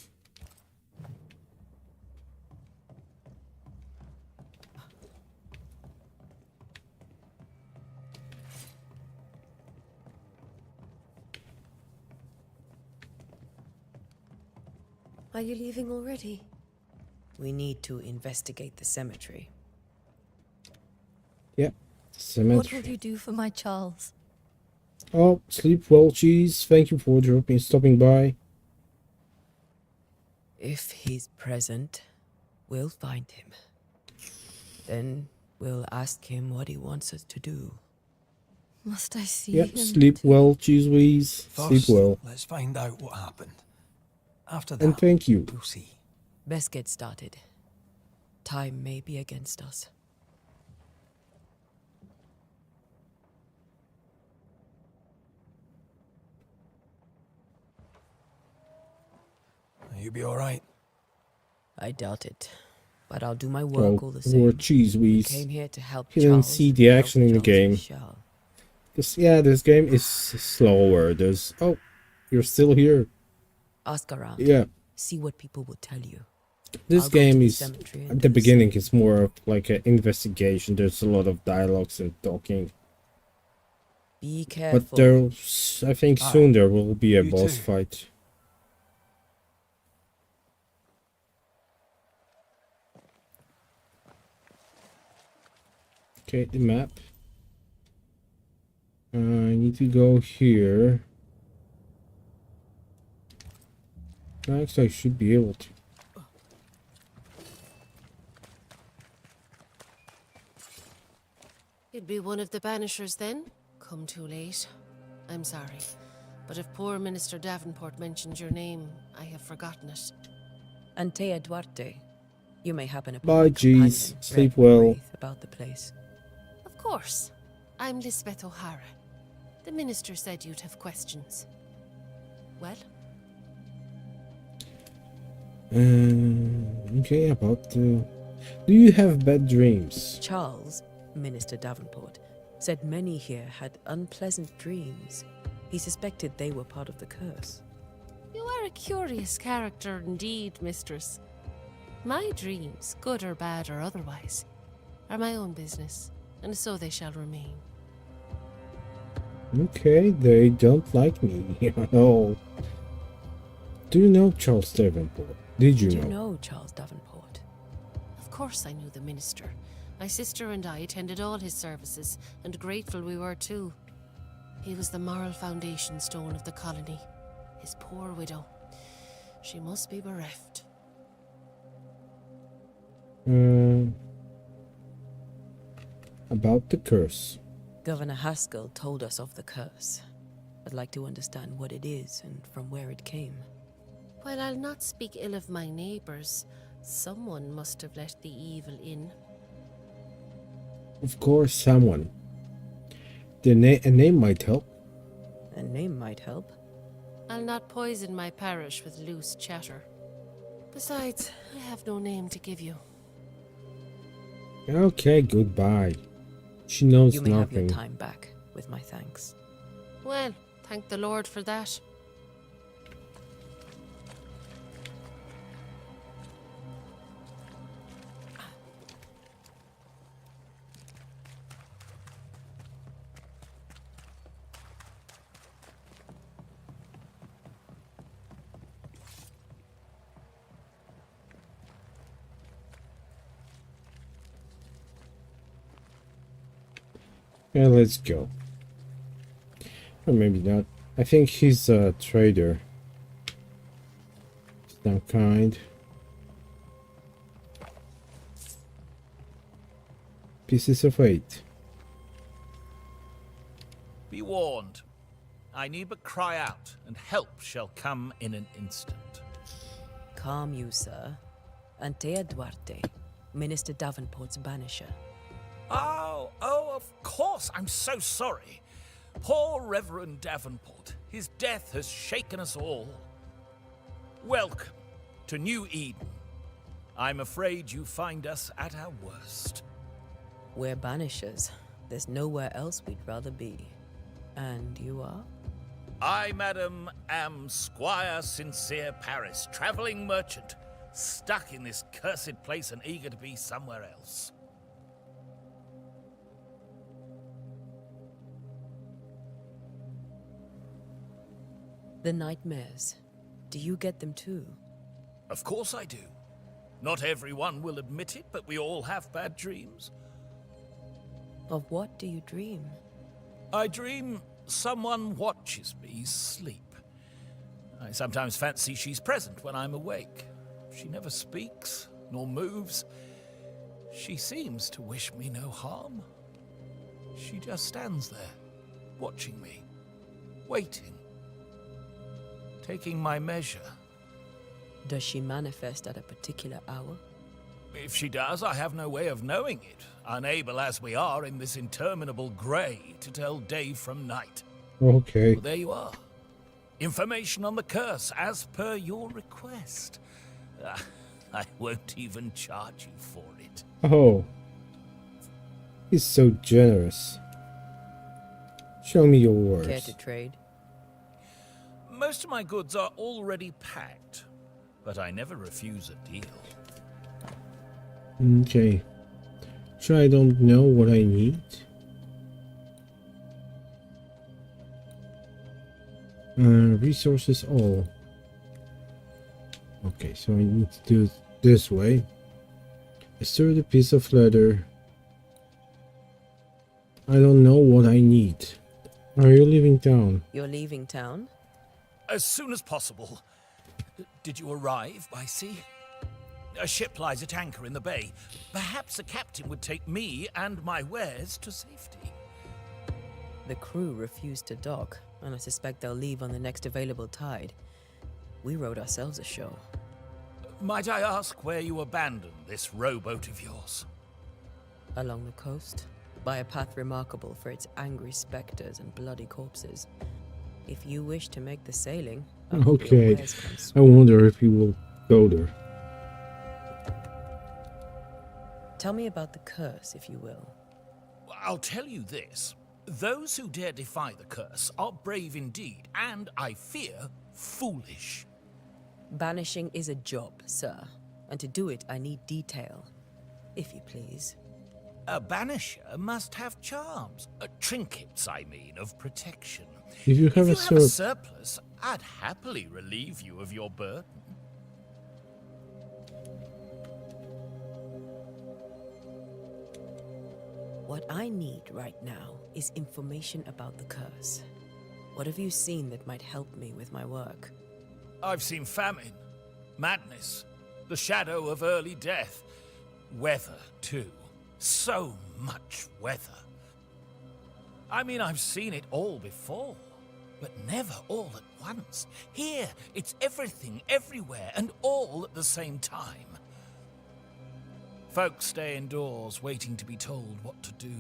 Are you leaving already? We need to investigate the cemetery. Yeah, What cemetery. will you do for my Charles? Oh, sleep well, cheese. Thank you for stopping by. If he's present, we'll find him. Then we'll ask him what he wants us to do. Must I see Yep, him? sleep well, cheese whiz. Sleep First, well. let's find out what happened. After And that, thank you. we'll see. Best get started. Time may be against us. You be all right? I doubt it, but I'll do my work all the Or same. cheese We whiz. came here to help You didn't Charles. see the help action in the Charles we game. shall. Because, yeah, this game is slower. There's... Oh, you're still here. Ask around. Yeah. See what people will tell you. This I'll go to game the is... cemetery and At do the the beginning, same. it's more of like an investigation. There's a lot of dialogues and talking. Be careful. But there's... I think Aye. soon there will be a You boss too. fight. Okay, the map. I need to go here. Next, I should be able to. You'd be one of the Banishers then? Come too late. I'm sorry. But if poor Minister Davenport mentioned your name, I have forgotten it. Antea Duarte. You may happen upon Bye, my companion, Jeez. Sleep Reverend well. Wraith, about the place. Of course. I'm Lisbeth O'Hara. The minister said you'd have questions. Well? Okay, about do you have bad dreams? Charles, Minister Davenport, said many here had unpleasant dreams. He suspected they were part of the curse. You are a curious character indeed, mistress. My dreams, good or bad or otherwise, are my own business, and so they shall remain. Okay, they don't like me at all. Do you know Charles Davenport? Did you Do you know? know Charles Davenport? Of course I knew the minister. My sister and I attended all his services, and grateful we were too. He was the moral foundation stone of the colony. His poor widow. She must be bereft. About the curse. Governor Haskell told us of the curse. I'd like to understand what it is and from where it came. While I'll not speak ill of my neighbours, someone must have let the evil in. Of course, someone. A name might help. A name might help. I'll not poison my parish with loose chatter. Besides, I have no name to give you. Okay, goodbye. She knows You may have your nothing. time back, with my thanks. Well, thank the Lord for that. Yeah, let's go. Or maybe not. I think he's a trader. Some kind. Pieces of 8. Be warned. I need but cry out, and help shall come in an instant. Calm you, sir. Antea Duarte, Minister Davenport's banisher. Oh, of course. I'm so sorry. Poor Reverend Davenport. His death has shaken us all. Welcome to New Eden. I'm afraid you find us at our worst. We're banishers. There's nowhere else we'd rather be. And you are? I, madam, am Squire Sincere Paris, travelling merchant, stuck in this cursed place and eager to be somewhere else. The nightmares. Do you get them too? Of course I do. Not everyone will admit it, but we all have bad dreams. Of what do you dream? I dream someone watches me sleep. I sometimes fancy she's present when I'm awake. She never speaks, nor moves. She seems to wish me no harm. She just stands there, watching me, waiting, taking my measure. Does she manifest at a particular hour? If she does, I have no way of knowing it, unable as we are in this interminable grey to tell day from night. Okay. Well, there you are. Information on the curse, as per your request. I won't even charge you for it. Oh. He's so generous. Show me your words. Care to trade? Most of my goods are already packed, but I never refuse a deal. Okay. So I don't know what I need. Resources all. Okay, so I need to do it this way. A sturdy piece of leather. I don't know what I need. Are you leaving town? You're leaving town? As soon as possible. Did you arrive by sea? A ship lies at anchor in the bay. Perhaps a captain would take me and my wares to safety. The crew refused to dock, and I suspect they'll leave on the next available tide. We rode ourselves ashore. Might I ask where you abandoned this rowboat of yours? Along the coast, by a path remarkable for its angry specters and bloody corpses. If you wish to make the sailing, I hope your Okay. wares come I swift. wonder if you will go there. Tell me about the curse, if you will. I'll tell you this. Those who dare defy the curse are brave indeed, and, I fear, foolish. Banishing is a job, sir. And to do it, I need detail. If you please. A banisher must have charms. Trinkets, I mean, of protection. If you have If you have a a surplus, I'd happily relieve you of your burden. What I need right now is information about the curse. What have you seen that might help me with my work? I've seen famine, madness, the shadow of early death, weather, too. So much weather. I mean, I've seen it all before, but never all at once. Here, it's everything, everywhere, and all at the same time. Folks stay indoors, waiting to be told what to do.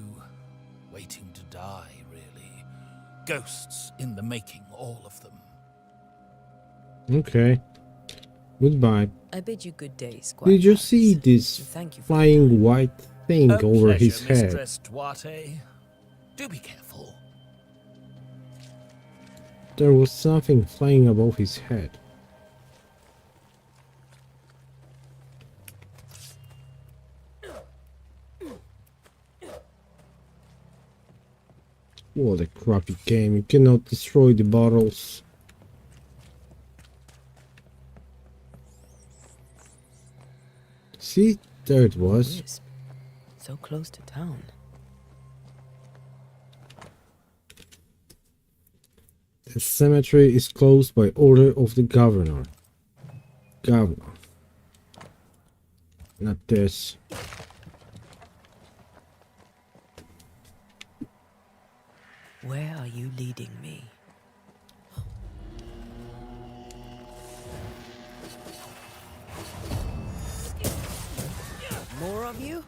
Waiting to die, really. Ghosts in the making, all of them. Okay. Goodbye. I bid you good day, Squire. Did you see Harris. this Thank you for flying white thing A over pleasure, his head? Mistress Duarte. Do be careful. There was something flying above his head. What a crappy game. You cannot destroy the bottles. See? There it was. Wisp. So close to town. The cemetery is closed by order of the governor. Governor. Not this. Where are you leading me? More of you?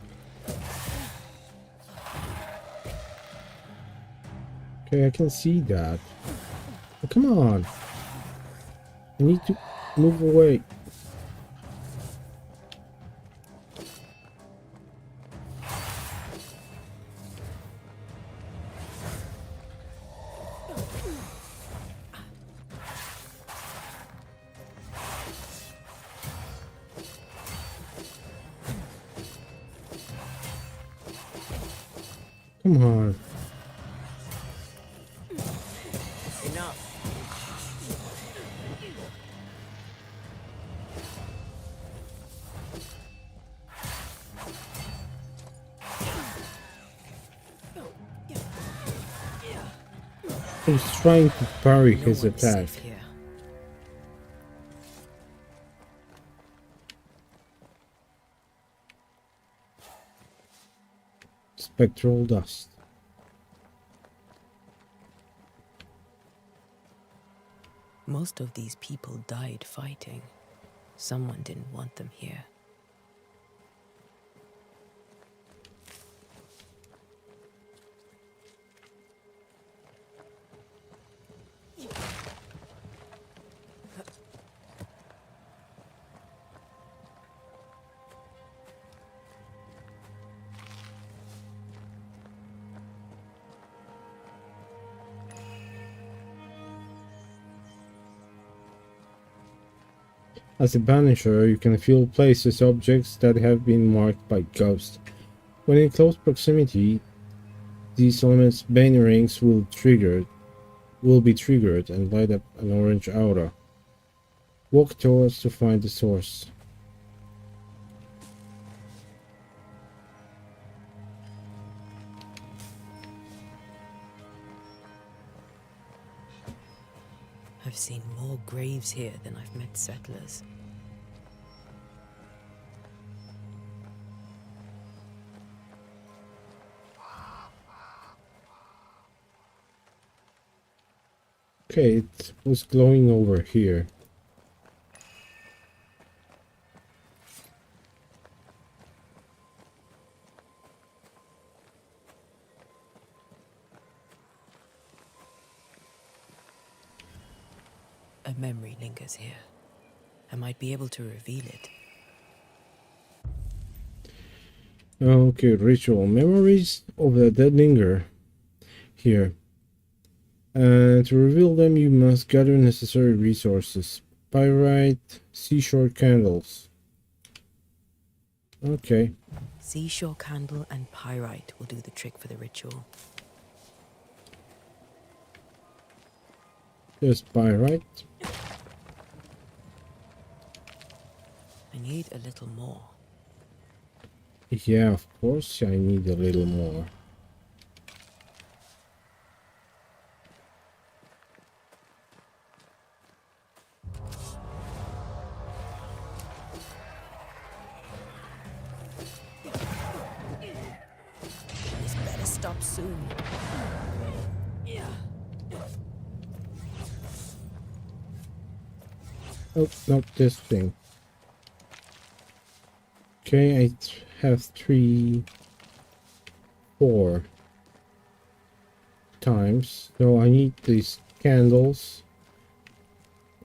Okay, I can see that. Oh, come on. I need to move away. Come on. Enough. He's trying to parry No his one is attack. safe here. Spectral dust. Most of these people died fighting. Someone didn't want them here. As a banisher, you can fill places objects that have been marked by ghosts. When in close proximity, these elements' bane rings will be triggered and light up an orange aura. Walk towards to find the source. I've seen more graves here than I've met settlers. Okay, it was glowing over here. A memory lingers here. I might be able to reveal it. Okay, ritual. Memories of the dead linger. here. To reveal them, you must gather necessary resources. Pyrite, seashore candles. Okay. Seashore candle and pyrite will do the trick for the ritual. There's pyrite. I need a little more. Yeah, of course I need a little more. This better stop soon. Oh, not this thing. Okay, I have 4 times. So I need these candles.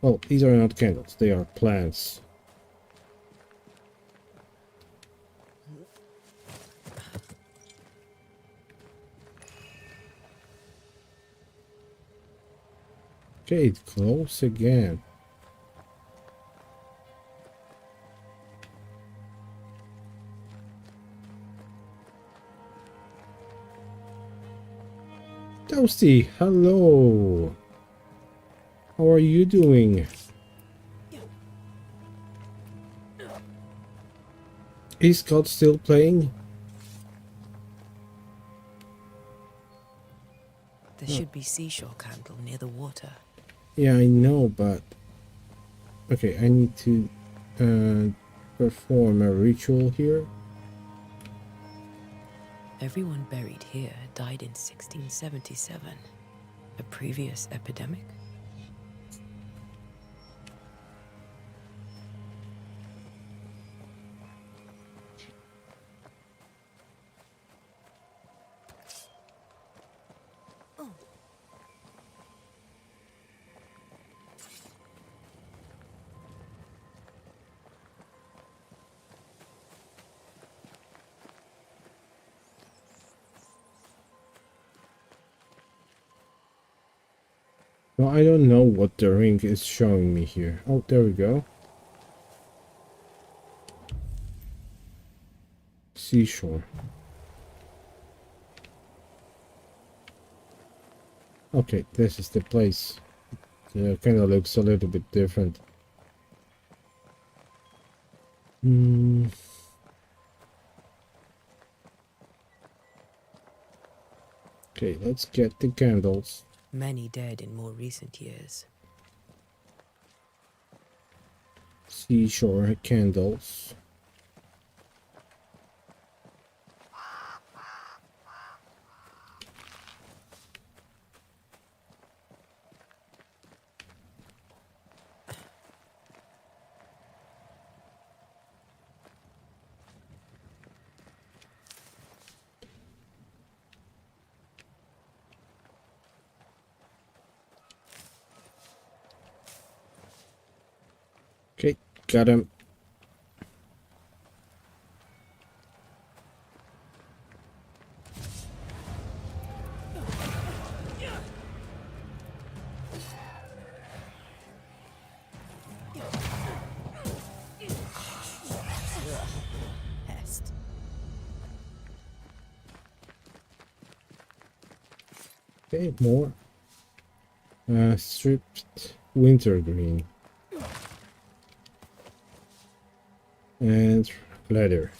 Well, these are not candles, they are plants. Okay, it glows again. Toasty, hello. How are you doing? Is Scott still playing? There should be seashore candle near the water. Yeah, I know, but... Okay, I need to perform a ritual here. Everyone buried here died in 1677. A previous epidemic? No, I don't know what the ring is showing me here. Oh, there we go. Seashore. Okay, this is the place. It kind of looks a little bit different. Okay, let's get the candles. Many dead in more recent years. Seashore candles. Okay, got him. Pest. Okay, more. Stripped wintergreen. And leather.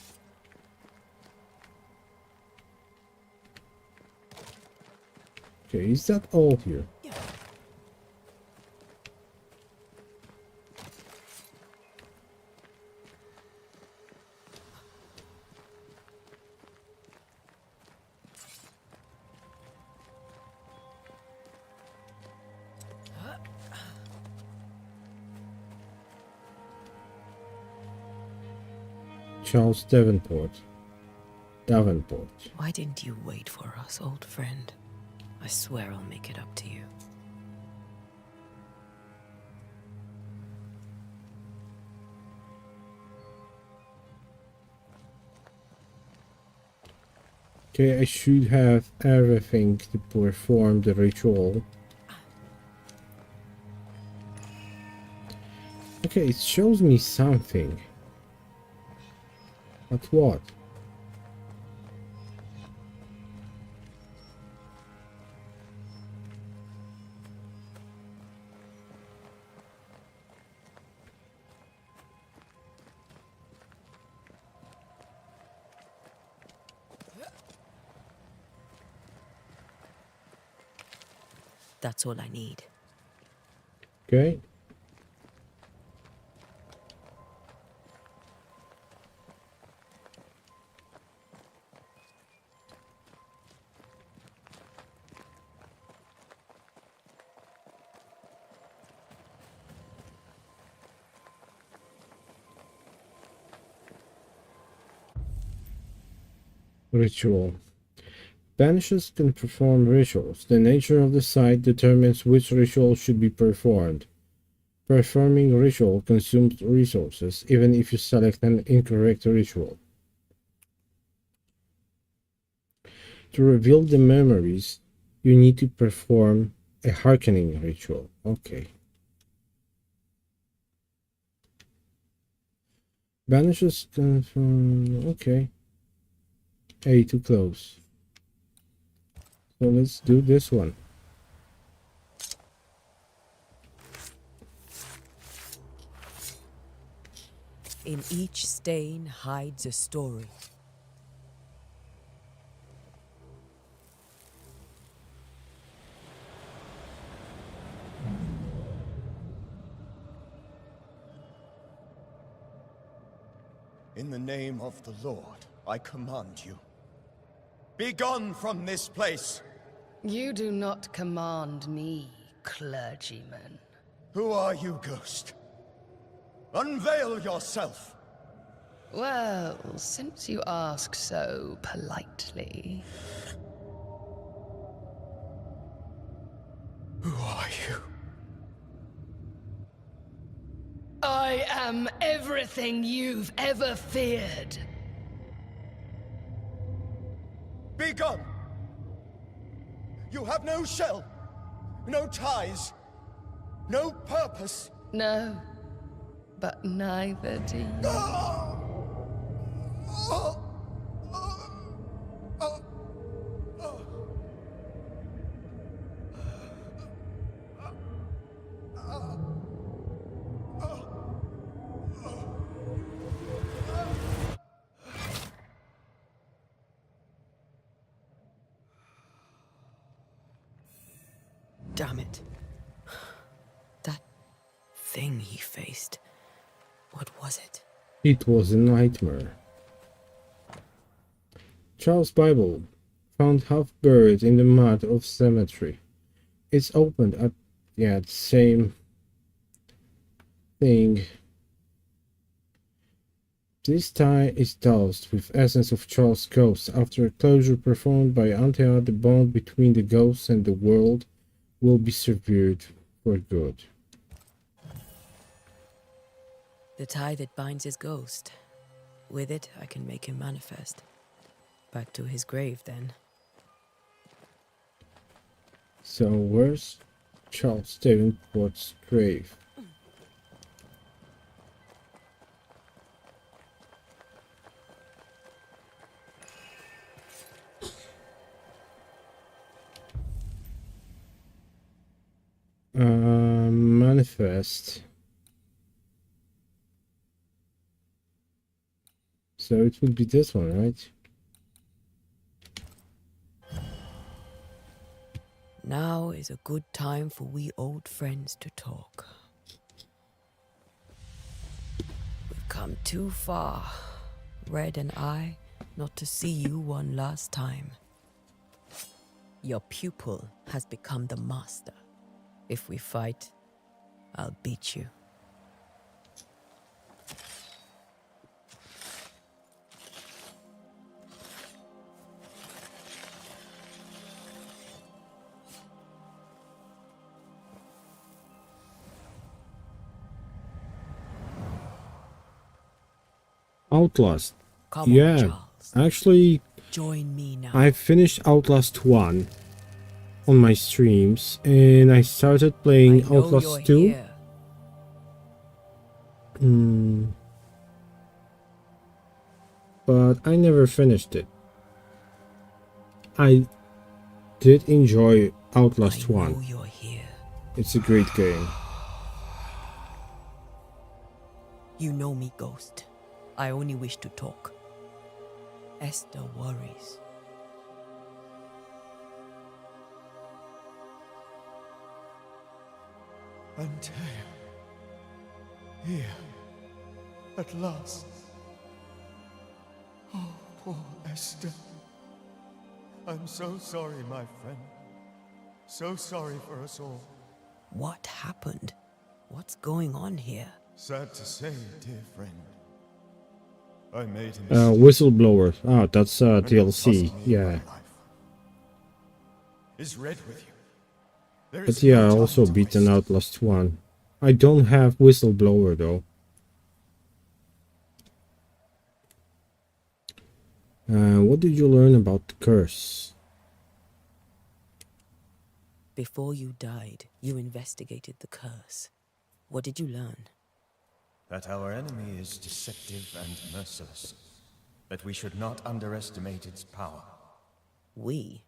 Okay, is that all here? Charles Davenport. Why didn't you wait for us, old friend? I swear I'll make it up to you. Okay, I should have everything to perform the ritual. Okay, it shows me something. But what? That's all I need. Okay. Ritual. Banishers can perform rituals. The nature of the site determines which ritual should be performed. Performing a ritual consumes resources, even if you select an incorrect ritual. To reveal the memories, you need to perform a hearkening ritual. Okay. Banishers confirm. Okay. Hey, too close. So let's do this one. In each stain hides a story. In the name of the Lord, I command you. Be gone from this place! You do not command me, clergyman. Who are you, ghost? Unveil yourself! Well, since you ask so politely... Who are you? I am everything you've ever feared. Be gone! You have no shell, no ties, no purpose. No, but neither do you. Damn it. That thing he faced. What was it? It was a nightmare. Charles' Bible, found half buried in the mud of cemetery. It's opened at the same thing. This tie is doused with essence of Charles' ghost. After a closure performed by Antea, the bond between the ghost and the world will be severed for good. The tie that binds his ghost. With it, I can make him manifest. Back to his grave, then. So where's Charles Davenport's grave? Manifest. So it would be this one, right? Now is a good time for we old friends to talk. We've come too far, Red and I, not to see you one last time. Your pupil has become the master. If we fight, I'll beat you. Outlast. Come on, Yeah, Charles. actually, Join me now. I finished Outlast 1 on my streams, and I started playing Outlast 2. But I never finished it. I did enjoy Outlast 1. It's a great game. You know me, Ghost. I only wish to talk. Esther worries. Antea. Here. At last. Oh, poor Esther. I'm so sorry, my friend. So sorry for us all. What happened? What's going on here? Sad to say, dear friend. I made a mistake. Whistleblower. Ah, that's DLC. Yeah. Is Red with you? There But is yeah, no I time also to beat waste. an Outlast 1. I don't have Whistleblower though. What did you learn about the curse? Before you died, you investigated the curse. What did you learn? That our enemy is deceptive and merciless. That we should not underestimate its power. We?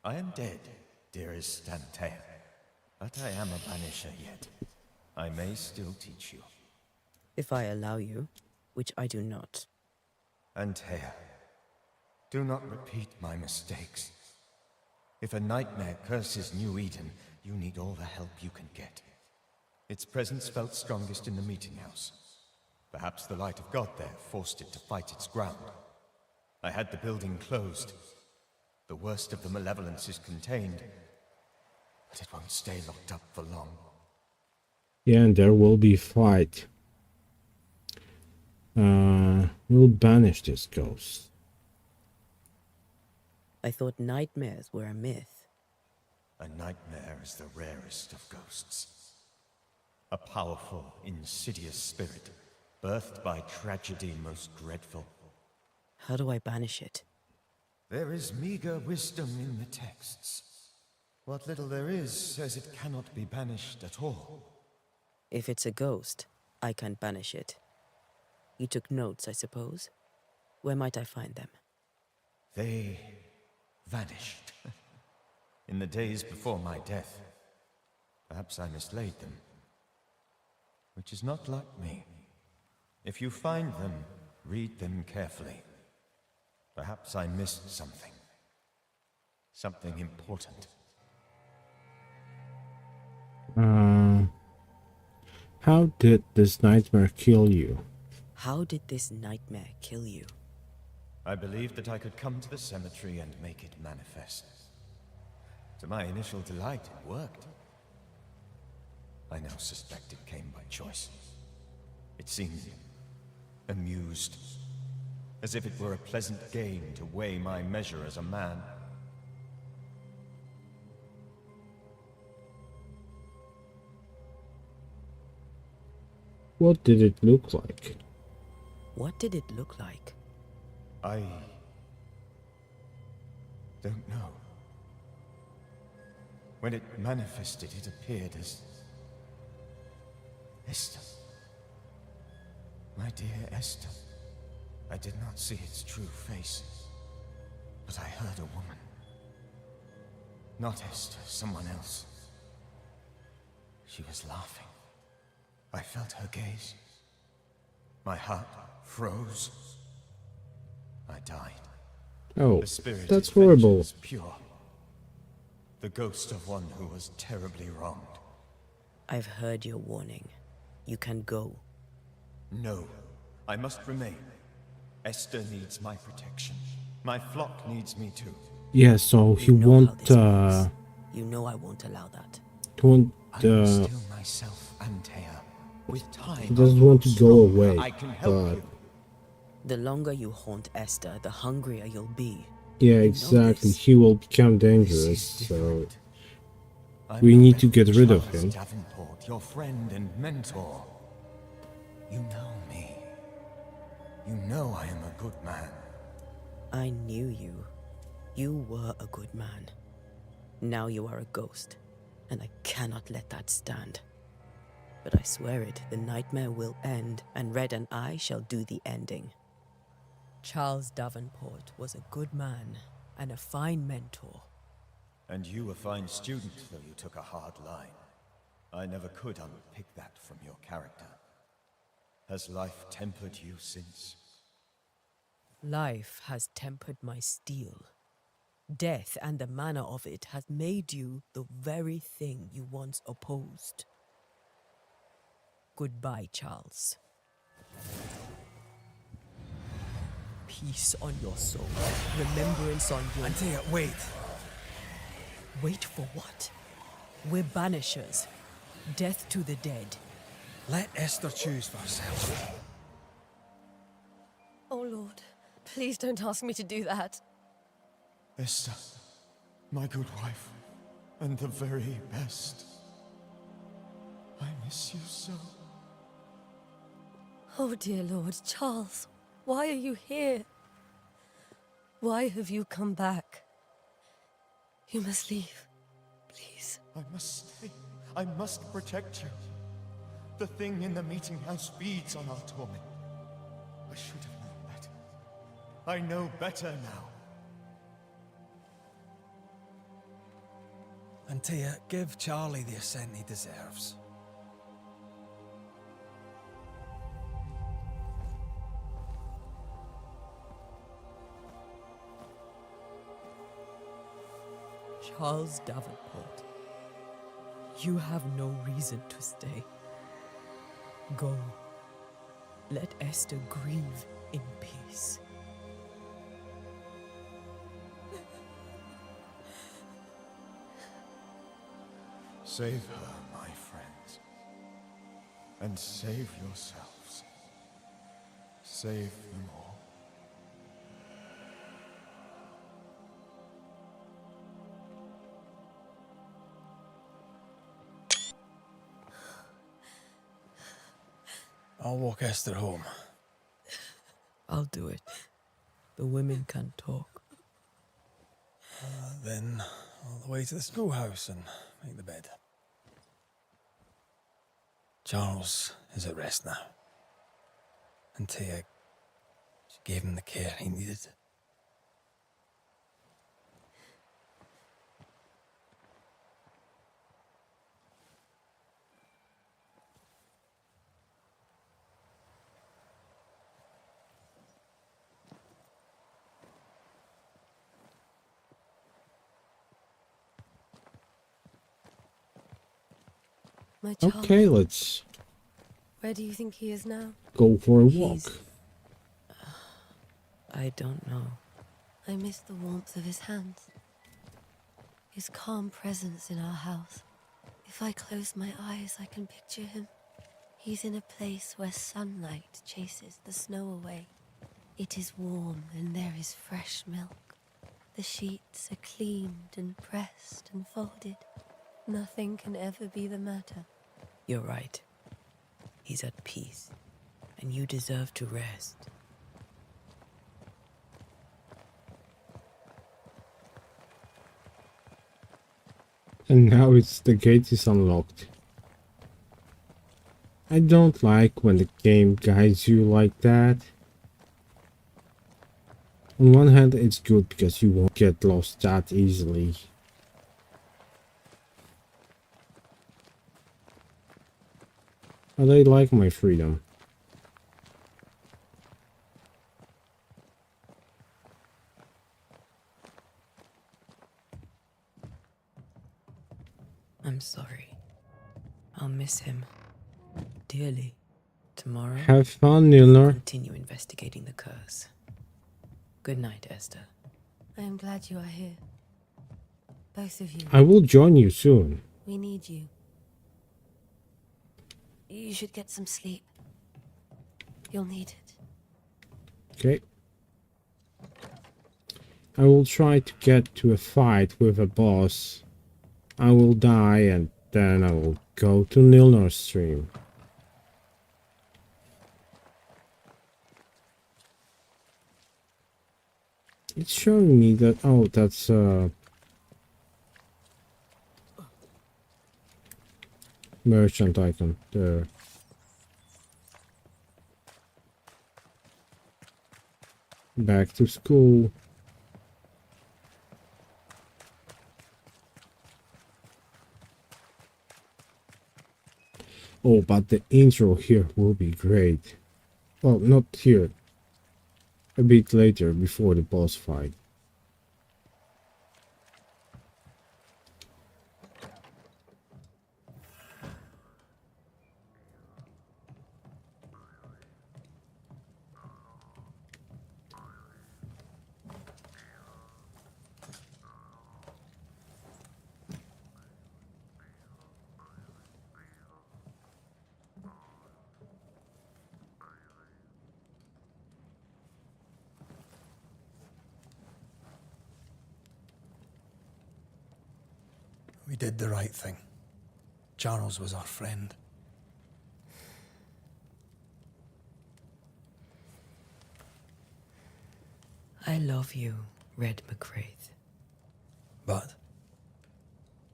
I am dead, dearest Antea. But I am a Banisher yet. I may still teach you. If I allow you, which I do not. Antea, do not repeat my mistakes. If a nightmare curses New Eden, you need all the help you can get. Its presence felt strongest in the meeting house. Perhaps the light of God there forced it to fight its ground. I had the building closed. The worst of the malevolence is contained, but it won't stay locked up for long. Yeah, and there will be fight. We'll banish this ghost. I thought nightmares were a myth. A nightmare is the rarest of ghosts. A powerful, insidious spirit, birthed by tragedy most dreadful. How do I banish it? There is meager wisdom in the texts. What little there is says it cannot be banished at all. If it's a ghost, I can't banish it. You took notes, I suppose? Where might I find them? They vanished. In the days before my death. Perhaps I mislaid them. Which is not like me. If you find them, read them carefully. Perhaps I missed something. Something important. How did this nightmare kill you? How did this nightmare kill you? I believed that I could come to the cemetery and make it manifest. To my initial delight, it worked. I now suspect it came by choice. It seemed amused, as if it were a pleasant game to weigh my measure as a man. What did it look like? What did it look like? I don't know. When it manifested, it appeared as Esther. My dear Esther. I did not see its true face, but I heard a woman. Not Esther, someone else. She was laughing. I felt her gaze. My heart froze. I died. Oh, The spirit that's it ventured horrible. was pure. The ghost of one who was terribly wronged. I've heard your warning. You can go. No, I must remain. Esther needs my protection. My flock needs me too. Yeah, so he You know how won't, this works. You know I won't allow that. he won't, I am still myself, Antea. With time, he doesn't want to go away, I can help but you. The longer you haunt Esther, the hungrier you'll be. yeah, You know exactly. this. He will become dangerous, so we need to get rid of him. Davenport, your friend and mentor. You know me. You know I am a good man. I knew you. You were a good man. Now you are a ghost, and I cannot let that stand. But I swear it, the nightmare will end, and Red and I shall do the ending. Charles Davenport was a good man and a fine mentor. And you a fine student, though you took a hard line. I never could unpick that from your character. Has life tempered you since? Life has tempered my steel. Death and the manner of it has made you the very thing you once opposed. Goodbye, Charles. Peace on your soul. Remembrance on your... Antea, wait. Wait for what? We're banishers. Death to the dead. Let Esther choose for herself. Oh, Lord, please don't ask me to do that. Esther, my good wife, and the very best. I miss you so. Oh, dear Lord, Charles, why are you here? Why have you come back? You must leave, please. I must stay. I must protect you. The thing in the meeting house feeds on our torment. I should have known better. I know better now. Antea, give Charlie the ascent he deserves. Charles Davenport, you have no reason to stay. Go. Let Esther grieve in peace. Save her, my friends. And save yourselves. Save them all. I'll walk Esther home. I'll do it. The women can talk. Then all the way to the schoolhouse and make the bed. Charles is at rest now. Antea, she gave him the care he needed. My Charles. Okay, let's Where do you think he is now? go for a walk. I don't know. I miss the warmth of his hands. His calm presence in our house. If I close my eyes, I can picture him. He's in a place where sunlight chases the snow away. It is warm and there is fresh milk. The sheets are cleaned and pressed and folded. Nothing can ever be the matter. You're right. He's at peace, and you deserve to rest. And now the gate is unlocked. I don't like when the game guides you like that. On one hand, it's good because you won't get lost that easily. But I like my freedom. I'm sorry. I'll miss him dearly. Tomorrow, Have fun, we'll Nilnor. continue investigating the curse. Good night, Esther. I am glad you are here. Both of you. I will join you soon. We need you. You should get some sleep. You'll need it. Okay. I will try to get to a fight with a boss. I will die and then I will go to Nilnor's stream. It's showing me that, oh, that's merchant icon there. Back to school. Oh, but the intro here will be great. Well, not here. A bit later, before the boss fight. We did the right thing. Charles was our friend. I love you, Red McWraith. But?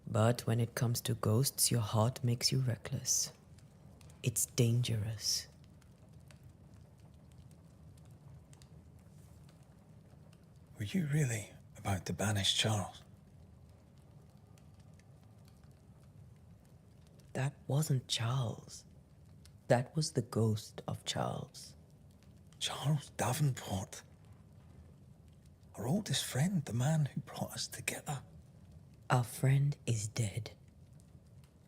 But when it comes to ghosts, your heart makes you reckless. It's dangerous. Were you really about to banish Charles? That wasn't Charles. That was the ghost of Charles. Charles Davenport. Our oldest friend, the man who brought us together. Our friend is dead.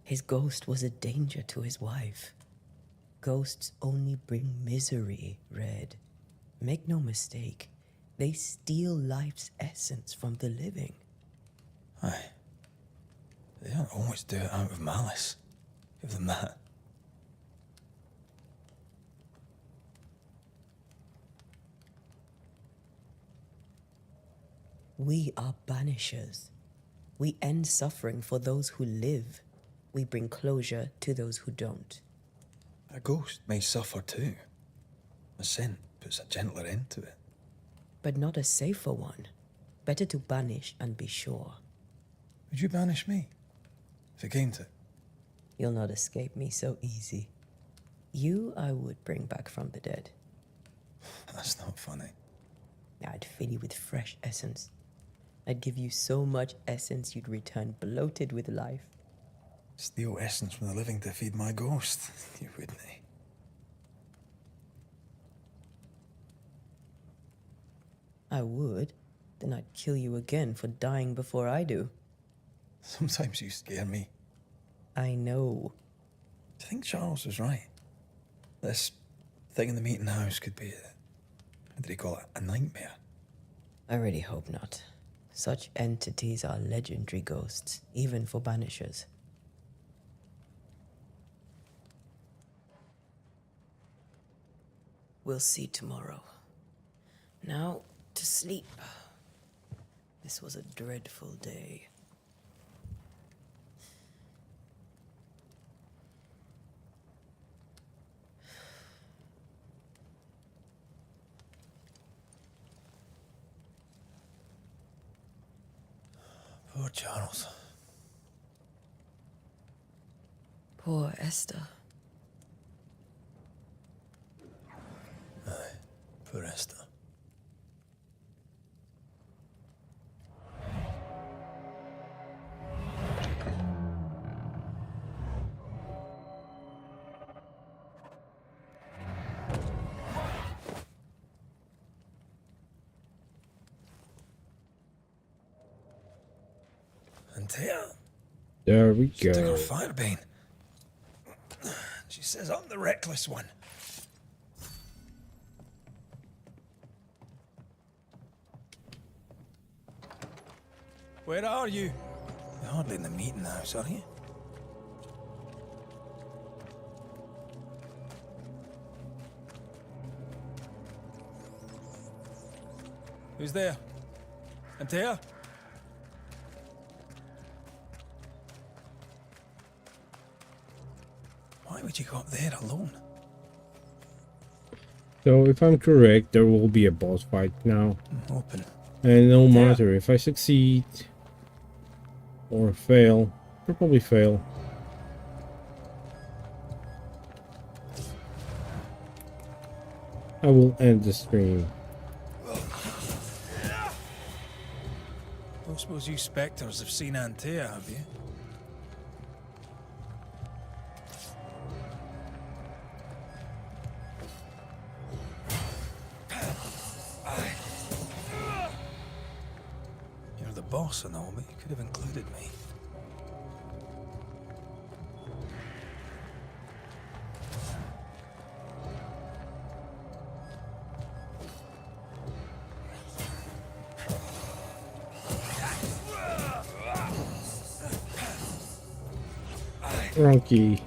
His ghost was a danger to his wife. Ghosts only bring misery, Red. Make no mistake, they steal life's essence from the living. Aye. They don't always do it out of malice. Give them that. We are banishers. We end suffering for those who live. We bring closure to those who don't. A ghost may suffer too. A sin puts a gentler end to it. But not a safer one. Better to banish and be sure. Would you banish me? If it came to it? You'll not escape me so easy. You I would bring back from the dead. That's not funny. I'd fill you with fresh essence. I'd give you so much essence you'd return bloated with life. Steal essence from the living to feed my ghost. You wouldn't, eh? I would. Then I'd kill you again for dying before I do. Sometimes you scare me. I know. Do you think Charles was right? This thing in the meeting house could be what did he call it? A nightmare? I really hope not. Such entities are legendary ghosts, even for banishers. We'll see tomorrow. Now, to sleep. This was a dreadful day. Poor Charles. Poor Esther. Aye, poor Esther. There we She took go. her firebane. She says I'm the reckless one. Where are you? You're hardly in the meeting house, are you? Who's there? Antea? Why would you go up there alone? So if I'm correct, there will be a boss fight now. I'm hoping. And no matter if I succeed or fail, probably fail. I will end the stream. Don't suppose you spectres have seen Antea, have you? You're the boss and all, but you could have included me. Rocky.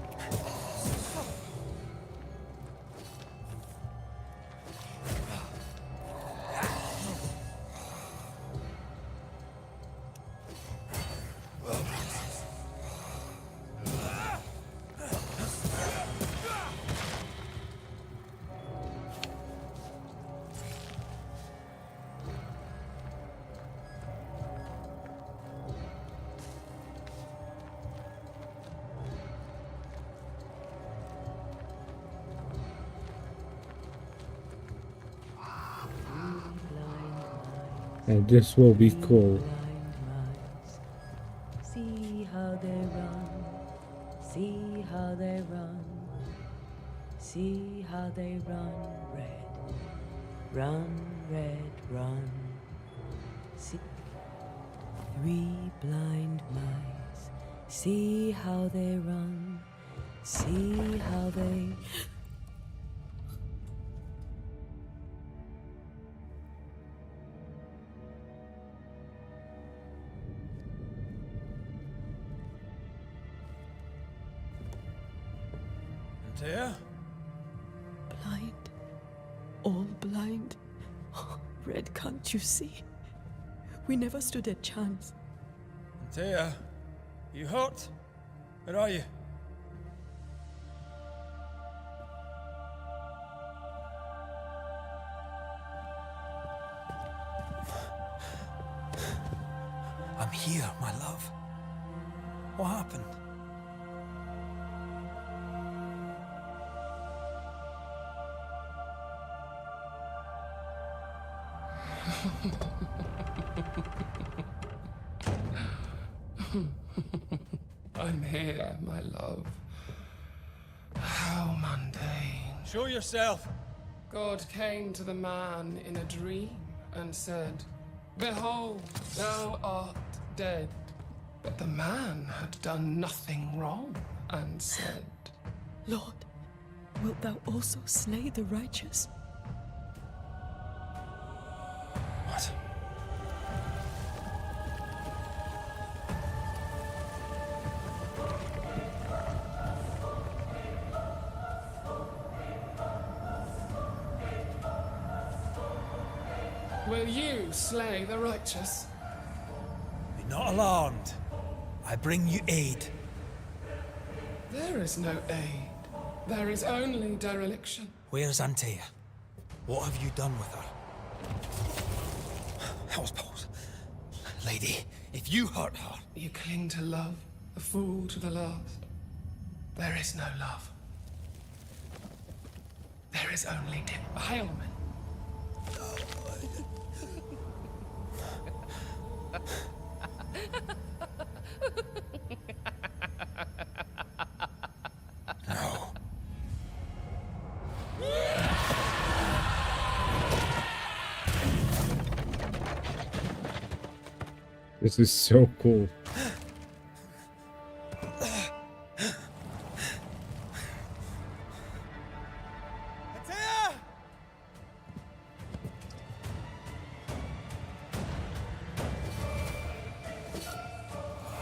And this will be cool. See how they run, see how they run, see how they run, red, run. See, 3 blind mice, see how they run, see how they... Antea? Blind. All blind. Red, can't you see? We never stood a chance. Antea, you hurt? Where are you? I'm here, my love. What happened? I'm here, my love. How mundane. Show yourself. God came to the man in a dream and said, "Behold, thou art dead." But the man had done nothing wrong and said, Lord, wilt thou also slay the righteous? What? Will you slay the righteous? Be not alarmed. I bring you aid. There is no aid. There is only dereliction. Where's Antea? What have you done with her? Hellsballs. Lady, if you hurt her... You cling to love, a fool to the last. There is no love. There is only defilement. No. This is so cool.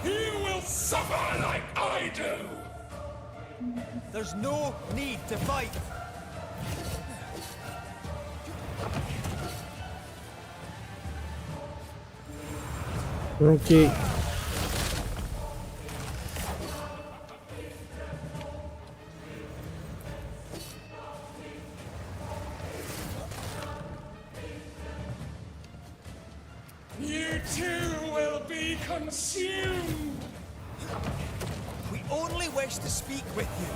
He will suffer like I do! There's no need to fight. Rocky. consumed! We only wish to speak with you.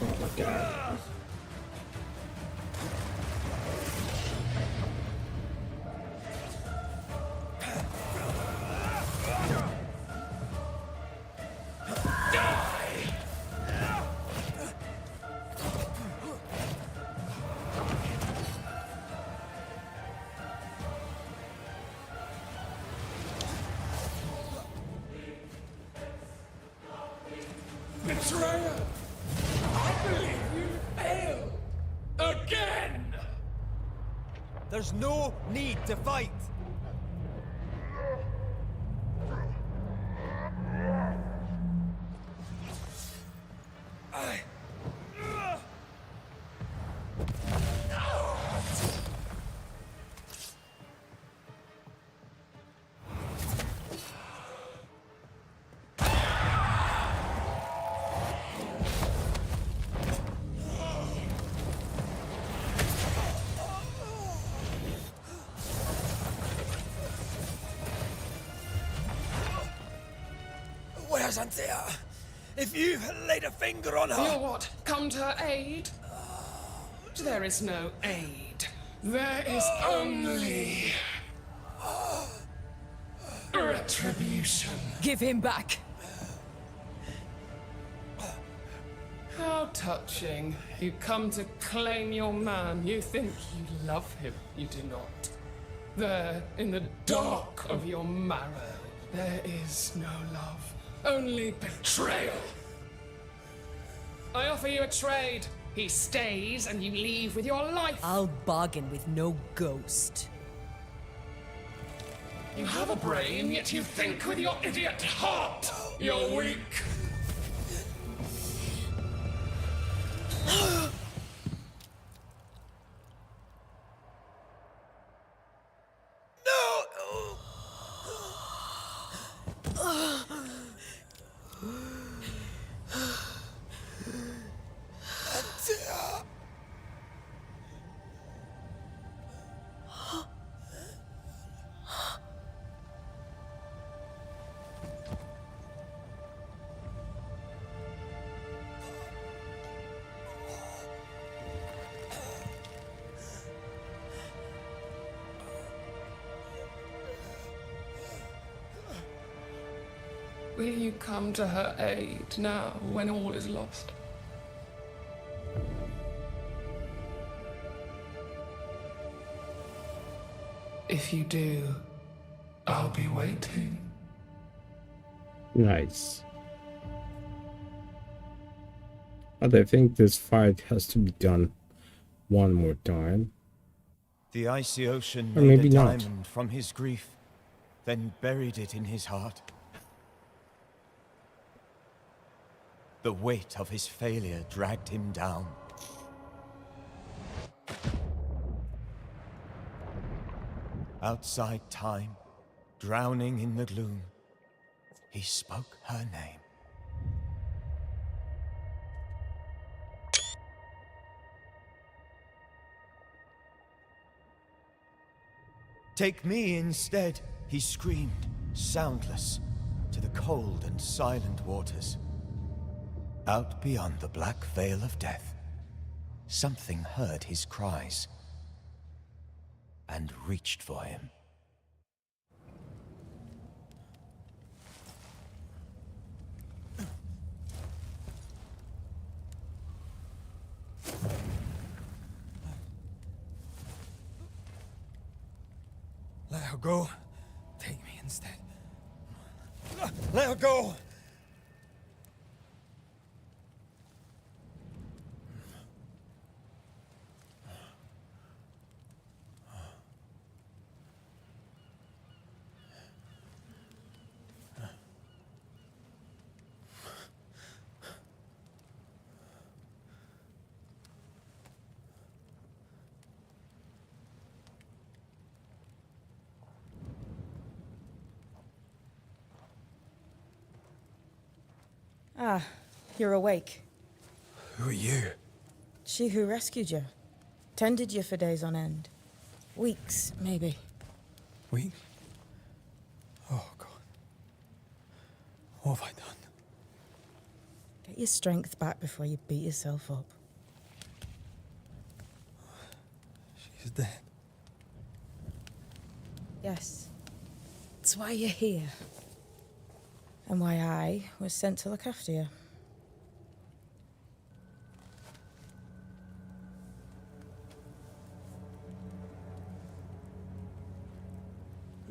Oh my god. Betrayer! I believe you fail! Again! There's no need to fight. Where's Antea? If you laid a finger on her... You're what? Come to her aid? There is no aid. There is only... retribution. Give him back! How touching. You come to claim your man. You think you love him. You do not. There, in the dark of your marrow, there is no love. Only betrayal. I offer you a trade. He stays and you leave with your life. I'll bargain with no ghost. You have a brain, yet you think with your idiot heart. You're weak. Will you come to her aid now, when all is lost? If you do, I'll be waiting. Nice. But I think this fight has to be done one more time. The icy ocean Or made maybe a not. diamond from his grief, then buried it in his heart. The weight of his failure dragged him down. Outside time, drowning in the gloom, he spoke her name. Take me instead, he screamed, soundless, to the cold and silent waters. Out beyond the black veil of death, something heard his cries and reached for him. Let her go. Take me instead. Let her go! Ah, you're awake. Who are you? She who rescued you. Tended you for days on end. Weeks, maybe. Weeks? Oh, God. What have I done? Get your strength back before you beat yourself up. She's dead. Yes. That's why you're here. And why I was sent to look after you.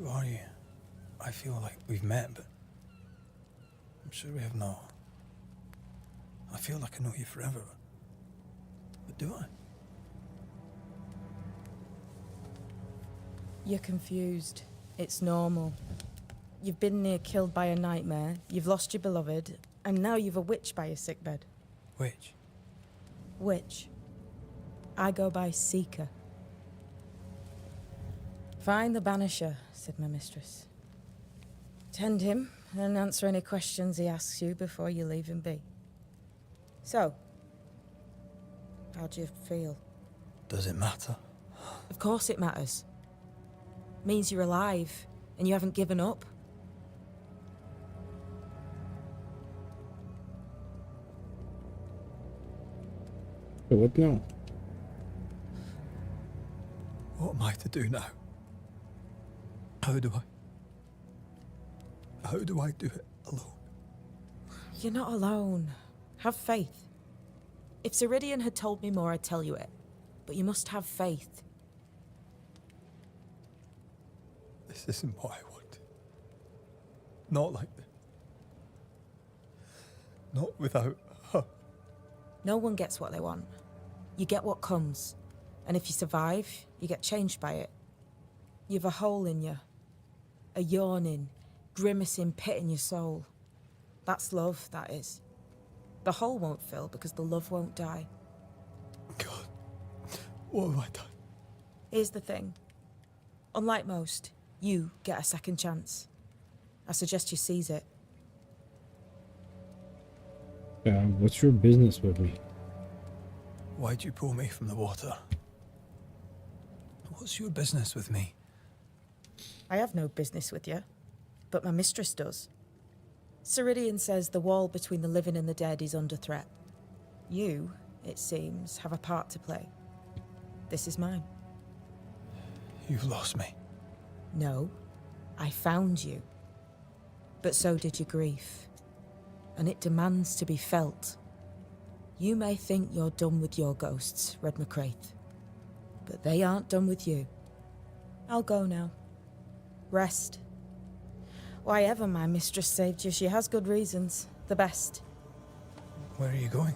Who are you? I feel like we've met, but I'm sure we have not. I feel like I know you forever. But do I? You're confused. It's normal. You've been near killed by a nightmare, you've lost your beloved, and now you've a witch by your sickbed. Witch? Witch. I go by Seeker. Find the Banisher, said my mistress. Tend him, and answer any questions he asks you before you leave him be. So, how do you feel? Does it matter? Of course it matters. Means you're alive, and you haven't given up. So what now? What am I to do now? How do I do it alone? You're not alone. Have faith. If Ceridian had told me more, I'd tell you it. But you must have faith. This isn't what I want. Not like this. Not without her. No one gets what they want. You get what comes. And if you survive, you get changed by it. You've a hole in you. A yawning, grimacing pit in your soul. That's love, that is. The hole won't fill because the love won't die. God, what have I done? Here's the thing. Unlike most, you get a second chance. I suggest you seize it. What's your business with me? Why'd you pull me from the water? What's your business with me? I have no business with you, but my mistress does. Ceridian says the wall between the living and the dead is under threat. You, it seems, have a part to play. This is mine. You've lost me. No, I found you. But so did your grief. And it demands to be felt. You may think you're done with your ghosts, Red McCraith. But they aren't done with you. I'll go now. Rest. Why ever my mistress saved you, she has good reasons. The best. Where are you going?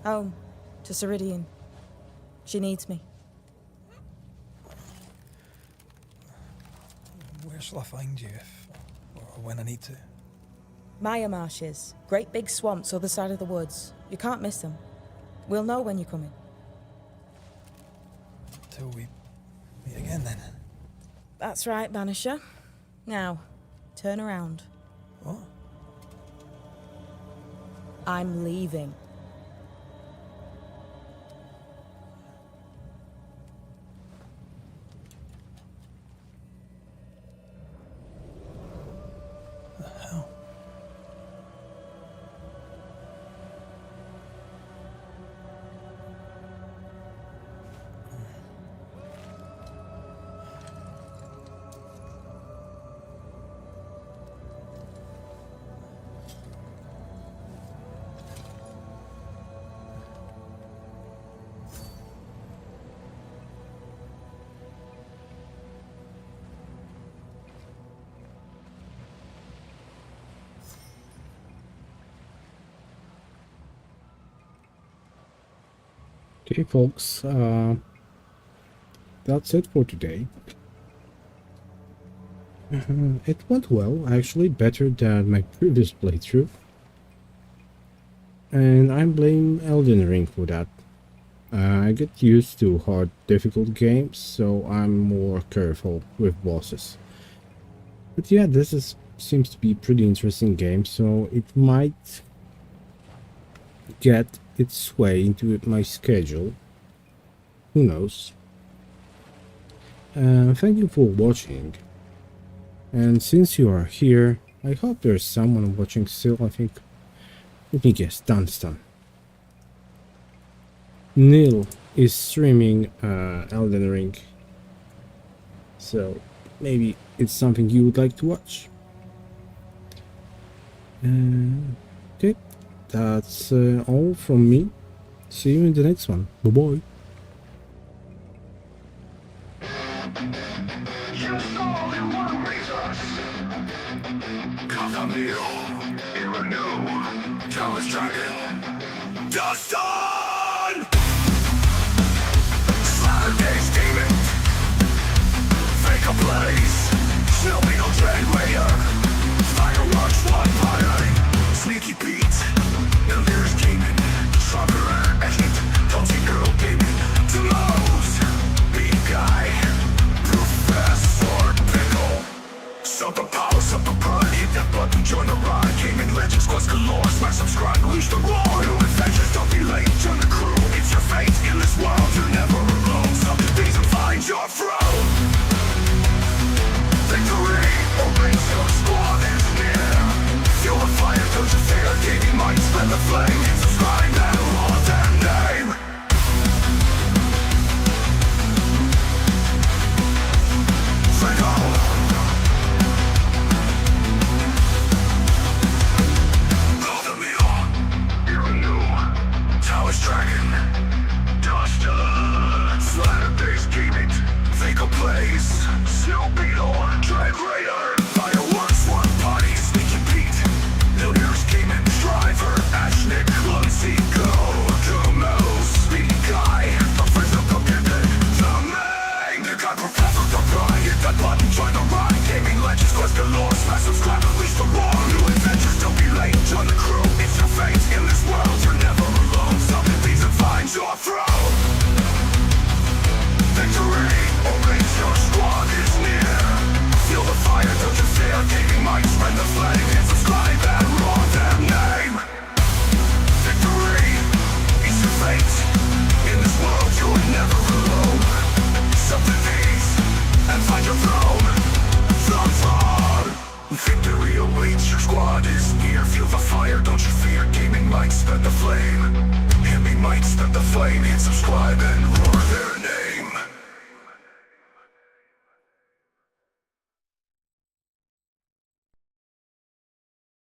Home. To Ceridian. She needs me. Where shall I find you if, or when I need to? Maya marshes. Great big swamps other side of the woods. You can't miss them. We'll know when you're coming. Till we meet again then. That's right, Banisher. Now, turn around. What? I'm leaving. The hell? Okay, folks, that's it for today. It went well, actually, better than my previous playthrough. And I blame Elden Ring for that. I get used to hard, difficult games, so I'm more careful with bosses. But yeah, seems to be a pretty interesting game, so it might get its way into my schedule. Who knows? Thank you for watching. And since you are here, I hope there's someone watching still. I think. Let me guess, Dunstan. Neil is streaming Elden Ring. So maybe it's something you would like to watch. Okay, that's all from me. See you in the next one. Bye bye. Dustin! Saturday's demon. Fake a blaze. Still be no dread raider. Fireworks, one party. Sneaky beat. The lyrics gaming. Stronger agent. Don't girl gaming. To most. Big guy. Professor Pickle. Superpower, super pride. Hit that button, join the ride. Gaming legends, quest galore. Smash, subscribe, unleash the roar. New adventures, don't be late. Join the crew. It's your fate in this world. You're never alone. Something things and find your throne. Victory, open your squad is near. Feel the fire, don't you fear. Gaming might spend the flame. Hit subscribe and roar their name. Fake all. Dragon, Duster, Slatter-based gaming, Vehicle Plays, Snow Beetle, Dread Raider, Fireworks, One Body, Sneaky Pete, Millionaires Gaming, Driver, Ashnick, Clumsy, Go, Domos, Speedy Guy, the friends of the Gimmick, the Main, the guy Professor, the Pride, hit that button, join the ride, Gaming Legends, quest galore, smash, subscribe, unleash the roar, new adventures, don't be late, join the crew, it's your fate, in this world, you're never alone, something find your throne. Victory, orange, your squad is near. Feel the fire, don't you fear. Gaming might spread the flame. Hit subscribe and roar their name. Victory, is your fate. In this world, you're never alone. Something needs, and find your throne. Throne. Victory awaits, your squad is near. Feel the fire, don't you fear. Gaming might spread the flame. Might spend the flame, hit subscribe and roar their